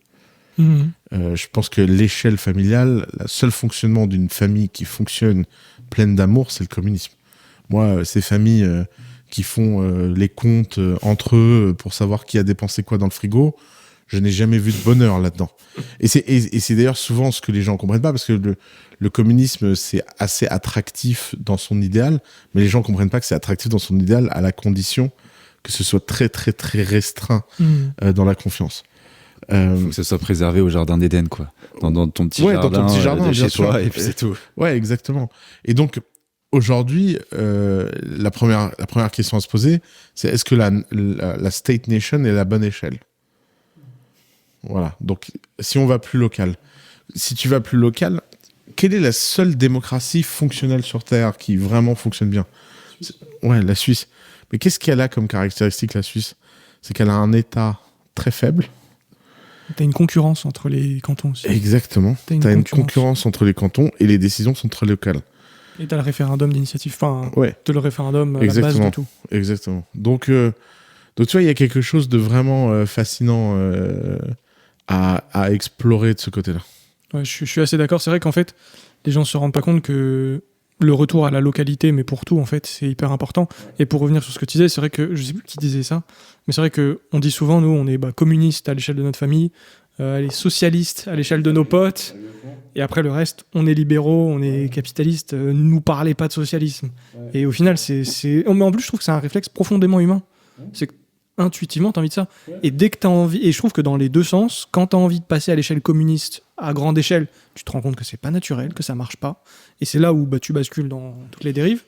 Je pense que l'échelle familiale, le seul fonctionnement d'une famille qui fonctionne pleine d'amour, c'est le communisme. Moi, ces familles qui font les comptes entre eux pour savoir qui a dépensé quoi dans le frigo, je n'ai jamais vu de bonheur là-dedans. Et c'est d'ailleurs souvent ce que les gens ne comprennent pas, parce que le communisme, c'est assez attractif dans son idéal, mais les gens ne comprennent pas que c'est attractif dans son idéal à la condition que ce soit très, très, très restreint dans la confiance. Faut que ce soit préservé au jardin d'Éden, quoi. Dans ton petit jardin, dans ton petit jardin chez toi, et puis c'est tout. Ouais, exactement. Et donc, aujourd'hui, la première question à se poser, c'est est-ce que la state nation est la bonne échelle? Voilà. Donc, si on va plus local, si tu vas plus local, quelle est la seule démocratie fonctionnelle sur Terre qui vraiment fonctionne bien? Ouais, la Suisse. Mais qu'est-ce qu'elle a comme caractéristique, la Suisse? C'est qu'elle a un État très faible. T'as une concurrence entre les cantons aussi. Exactement. T'as une concurrence entre les cantons et les décisions sont très locales. Et t'as le référendum d'initiative, de le référendum à la base de tout. Exactement. Donc tu vois, il y a quelque chose de vraiment fascinant à explorer de ce côté-là. Ouais, je suis assez d'accord. C'est vrai qu'en fait, les gens se rendent pas compte que le retour à la localité, mais pour tout, en fait, c'est hyper important. Et pour revenir sur ce que tu disais, c'est vrai que, je sais plus qui disait ça, mais c'est vrai qu'on dit souvent, nous, on est communistes à l'échelle de notre famille, les socialistes à l'échelle de nos potes, et après le reste, on est libéraux, on est capitalistes, nous parlez pas de socialisme. Et au final, mais en plus, je trouve que c'est un réflexe profondément humain. C'est que intuitivement, t'as envie de ça. Et dès que t'as envie, et je trouve que dans les deux sens, quand t'as envie de passer à l'échelle communiste, à grande échelle, tu te rends compte que c'est pas naturel, que ça marche pas. Et c'est là où tu bascules dans toutes les dérives.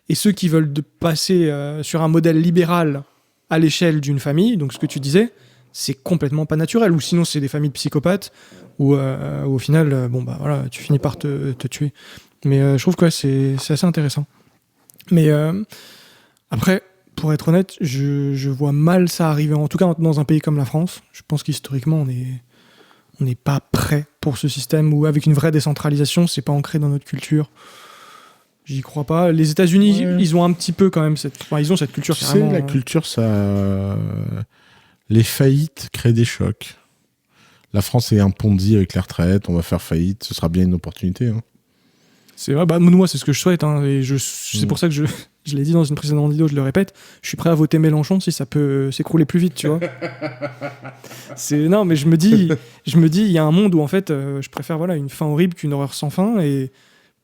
Et ceux qui veulent passer sur un modèle libéral à l'échelle d'une famille, donc ce que tu disais, c'est complètement pas naturel. Ou sinon, c'est des familles de psychopathes, où au final, voilà, tu finis par te tuer. Mais je trouve que c'est assez intéressant. Mais après, pour être honnête, je vois mal ça arriver, en tout cas dans un pays comme la France. Je pense qu'historiquement, on n'est pas prêt pour ce système, où avec une vraie décentralisation, c'est pas ancré dans notre culture. J'y crois pas. Les États-Unis, ils ont un petit peu quand même ils ont cette culture. Tu sais, la culture, ça... Les faillites créent des chocs. La France est un Ponzi avec les retraites, on va faire faillite, ce sera bien une opportunité. Hein. C'est vrai, moi c'est ce que je souhaite, hein, et c'est pour ça que je l'ai dit dans une précédente vidéo, je le répète, je suis prêt à voter Mélenchon si ça peut s'écrouler plus vite, tu vois. Non, mais je me dis, il y a un monde où en fait, je préfère une fin horrible qu'une horreur sans fin, et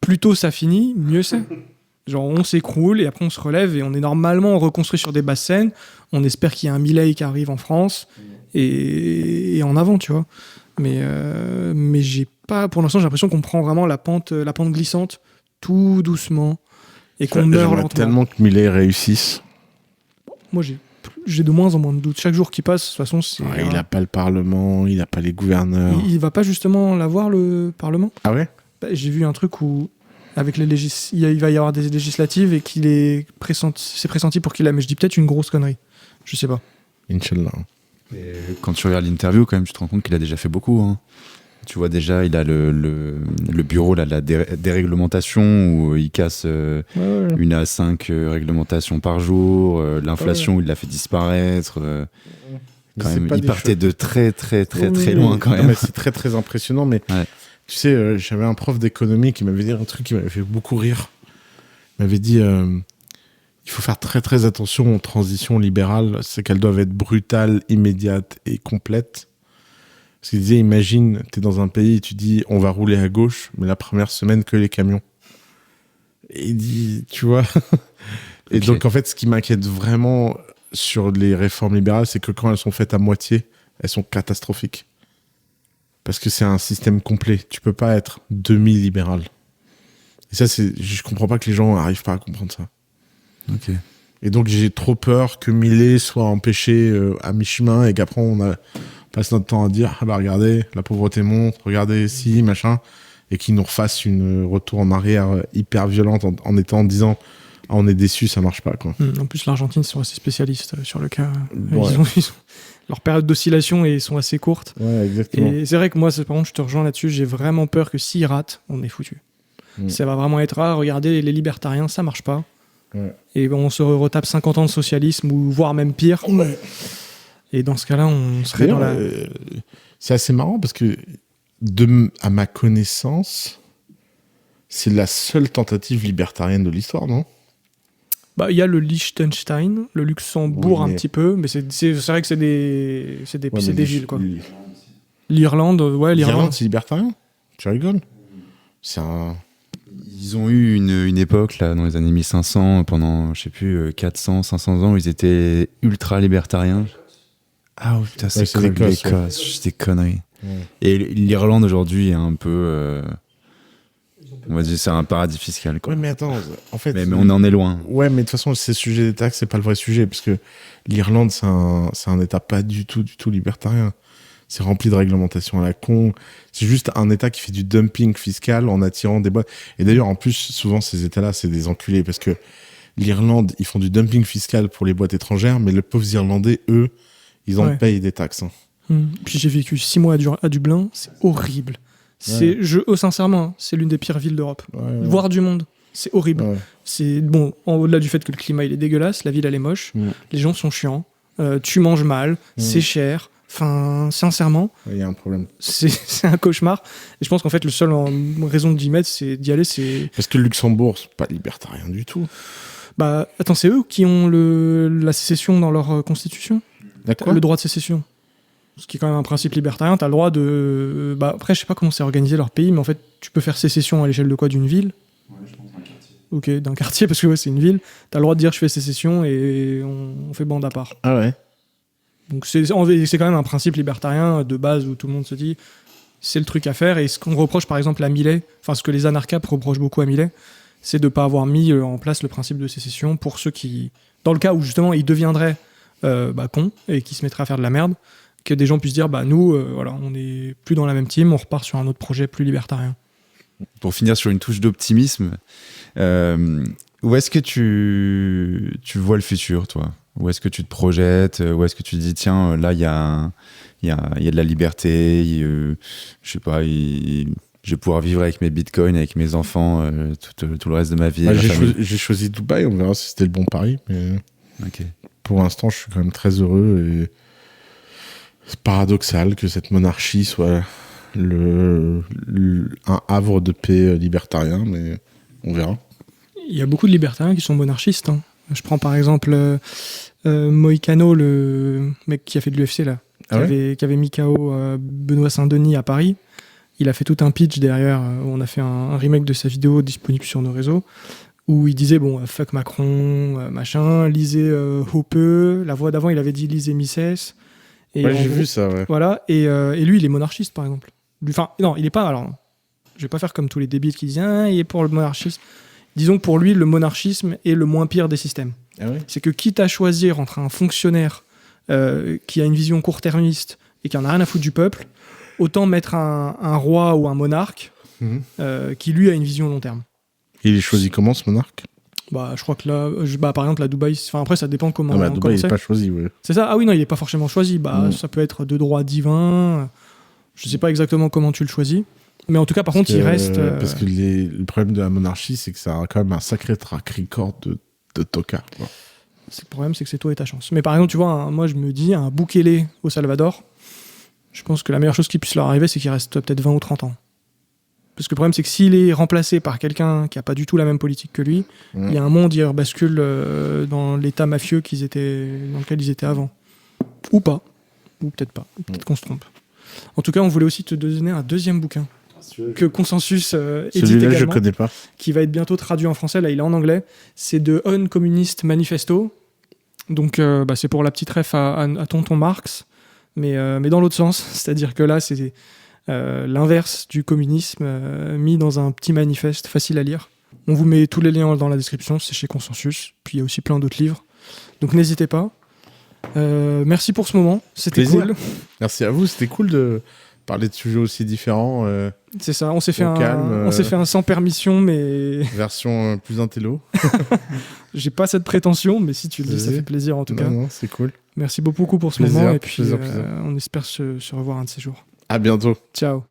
plus tôt ça finit, mieux c'est. Genre on s'écroule et après on se relève et on est normalement reconstruit sur des basses scènes. On espère qu'il y a un Milei qui arrive en France et en avant, tu vois. Mais j'ai pas, pour l'instant, j'ai l'impression qu'on prend vraiment la pente glissante tout doucement et qu'on meurt lentement. Tellement que Milei réussisse. Moi, j'ai de moins en moins de doutes. Chaque jour qui passe, de toute façon, c'est... il n'a pas le Parlement, il n'a pas les gouverneurs. Il va pas justement l'avoir, le Parlement ? Ah ouais ? J'ai vu un truc où avec il va y avoir des législatives et c'est pressenti pour qu'il a, mais je dis peut-être une grosse connerie. Je sais pas. Inch'Allah. Et quand tu regardes l'interview, quand même, tu te rends compte qu'il a déjà fait beaucoup. Hein. Tu vois déjà, il a le bureau là, de la déréglementation où il casse une à 5 réglementations par jour. L'inflation, où il l'a fait disparaître. Quand même, il partait de très loin quand même. Non, mais c'est très très impressionnant. Mais tu sais, j'avais un prof d'économie qui m'avait dit un truc qui m'avait fait beaucoup rire. Il m'avait dit il faut faire très très attention aux transitions libérales, c'est qu'elles doivent être brutales, immédiates et complètes. Parce qu'il disait, imagine, t'es dans un pays et tu dis on va rouler à gauche, mais la première semaine que les camions. Et il dit, tu vois. Et donc en fait, ce qui m'inquiète vraiment sur les réformes libérales, c'est que quand elles sont faites à moitié, elles sont catastrophiques. Parce que c'est un système complet. Tu peux pas être demi-libéral. Et ça, je comprends pas que les gens n'arrivent pas à comprendre ça. Ok. Et donc j'ai trop peur que Milei soit empêché à mi-chemin et qu'après on passe notre temps à dire ah bah regardez, la pauvreté monte, regardez si, machin, et qu'il nous refasse une retour en arrière hyper violente en disant ah, on est déçus, ça marche pas quoi. En plus l'Argentine, ils sont assez spécialistes sur le cas. Ouais. Ils ont leur période d'oscillation et sont assez courtes. Ouais, exactement. Et c'est vrai que moi, par contre, je te rejoins là-dessus, j'ai vraiment peur que s'ils ratent, on est foutu. Ça va vraiment être regardez, les libertariens, ça marche pas. Ouais. Et on se retape 50 ans de socialisme ou voire même pire. Ouais. Et dans ce cas-là, on serait dans la... c'est assez marrant parce que à ma connaissance, c'est la seule tentative libertarienne de l'histoire, non ? Il y a le Liechtenstein, le Luxembourg un petit peu, mais c'est vrai que c'est des villes quoi. L'Irlande, l'Irlande c'est libertarien ? Tu rigoles ? C'est un... Ils ont eu une époque, là, dans les années 1500, pendant, je sais plus, 400, 500 ans, où ils étaient ultra libertariens. Ah putain, c'est l'Écosse, c'est des conneries. Ouais. Et l'Irlande, aujourd'hui, est un peu... on va dire c'est un paradis fiscal, quoi. Ouais, mais attends, en fait... Mais on en est loin. Ouais, mais de toute façon, ces sujets des taxes, c'est pas le vrai sujet, parce que l'Irlande, c'est un État pas du tout libertarien. C'est rempli de réglementations à la con. C'est juste un État qui fait du dumping fiscal en attirant des boîtes. Et d'ailleurs, en plus, souvent, ces États-là, c'est des enculés parce que l'Irlande, ils font du dumping fiscal pour les boîtes étrangères, mais les pauvres Irlandais, eux, ils en payent des taxes. Hein. Puis j'ai vécu 6 mois à Dublin. C'est horrible. Sincèrement, c'est l'une des pires villes d'Europe. Voire du monde. C'est horrible. Ouais. C'est bon, au-delà du fait que le climat il est dégueulasse, la ville elle est moche, les gens sont chiants, tu manges mal, c'est cher. Enfin, sincèrement, il y a un problème. C'est un cauchemar. Et je pense qu'en fait, le seul raison d'y aller, c'est... Parce que le Luxembourg, c'est pas libertarien du tout. Bah, attends, c'est eux qui ont la sécession dans leur constitution. D'accord. Le droit de sécession. Ce qui est quand même un principe libertarien. T'as le droit de... Bah, après, je sais pas comment c'est organisé leur pays, mais en fait, tu peux faire sécession à l'échelle de quoi? D'une ville? Ouais, je pense d'un quartier. Ok, d'un quartier, parce que ouais, c'est une ville. T'as le droit de dire je fais sécession et on fait bande à part. Ah ouais. Donc c'est quand même un principe libertarien de base où tout le monde se dit c'est le truc à faire. Et ce qu'on reproche par exemple à Millet, enfin ce que les anarchapes reprochent beaucoup à Millet, c'est de ne pas avoir mis en place le principe de sécession pour ceux qui, dans le cas où justement ils deviendraient cons et qui se mettraient à faire de la merde, que des gens puissent dire bah nous voilà, on n'est plus dans la même team, on repart sur un autre projet plus libertarien. Pour finir sur une touche d'optimisme, où est-ce que tu vois le futur, toi? Où est-ce que tu te projettes? Où est-ce que tu te dis, tiens, là, il y a de la liberté, je sais pas, je vais pouvoir vivre avec mes bitcoins, avec mes enfants tout le reste de ma vie. J'ai choisi Dubaï, on verra si c'était le bon pari. Mais okay. Pour l'instant, je suis quand même très heureux. Et c'est paradoxal que cette monarchie soit un havre de paix libertarien, mais on verra. Il y a beaucoup de libertariens qui sont monarchistes. Hein. Je prends par exemple Moïcano, le mec qui a fait de l'UFC, là, qui avait mis KO Benoît Saint-Denis à Paris. Il a fait tout un pitch derrière, où on a fait un remake de sa vidéo disponible sur nos réseaux, où il disait, bon, fuck Macron, machin, lisez Hope, la voix d'avant, il avait dit lisez Mises. Et ouais, j'ai vu ça, ouais. Voilà, et lui, il est monarchiste, par exemple. Enfin, non, il est pas, alors, je vais pas faire comme tous les débiles qui disent, il est pour le monarchisme. Disons que pour lui, le monarchisme est le moins pire des systèmes. Ah oui. C'est que quitte à choisir entre un fonctionnaire qui a une vision court-termiste et qui en a rien à foutre du peuple, autant mettre un roi ou un monarque qui, lui, a une vision long terme. Il est choisi comment, ce monarque? Bah, je crois que là, par exemple, à Dubaï, enfin après, ça dépend comment. Ah bah, Dubaï, il n'est pas choisi, ouais. C'est ça? Ah oui, non, il n'est pas forcément choisi. Bah, ça peut être de droit divin. Je sais pas exactement comment tu le choisis. Mais en tout cas, par contre, il reste... Parce que le problème de la monarchie, c'est que ça a quand même un sacré track record de tocard. Le problème, c'est que c'est toi et ta chance. Mais par exemple, tu vois, moi, je me dis, un Bukele au Salvador, je pense que la meilleure chose qui puisse leur arriver, c'est qu'il reste peut-être 20 ou 30 ans. Parce que le problème, c'est que s'il est remplacé par quelqu'un qui n'a pas du tout la même politique que lui, il y a un monde, il bascule dans l'état mafieux dans lequel ils étaient avant. Ou pas. Ou peut-être pas. Peut-être qu'on se trompe. En tout cas, on voulait aussi te donner un deuxième bouquin. Que Consensus édite également, je connais pas. Qui va être bientôt traduit en français. Là, il est en anglais. C'est The Uncommunist Manifesto. Donc, c'est pour la petite ref à tonton Marx, mais dans l'autre sens. C'est-à-dire que là, c'est l'inverse du communisme mis dans un petit manifeste facile à lire. On vous met tous les liens dans la description. C'est chez Consensus. Puis, il y a aussi plein d'autres livres. Donc, n'hésitez pas. Merci pour ce moment. C'était cool. Merci à vous. C'était cool de parler de sujets aussi différents. C'est ça, on s'est fait un sans permission, mais... Version plus intello. J'ai pas cette prétention, mais si tu le dis, ça fait plaisir en tout cas. Non, c'est cool. Merci beaucoup pour ce moment, et puis on espère se revoir un de ces jours. À bientôt. Ciao.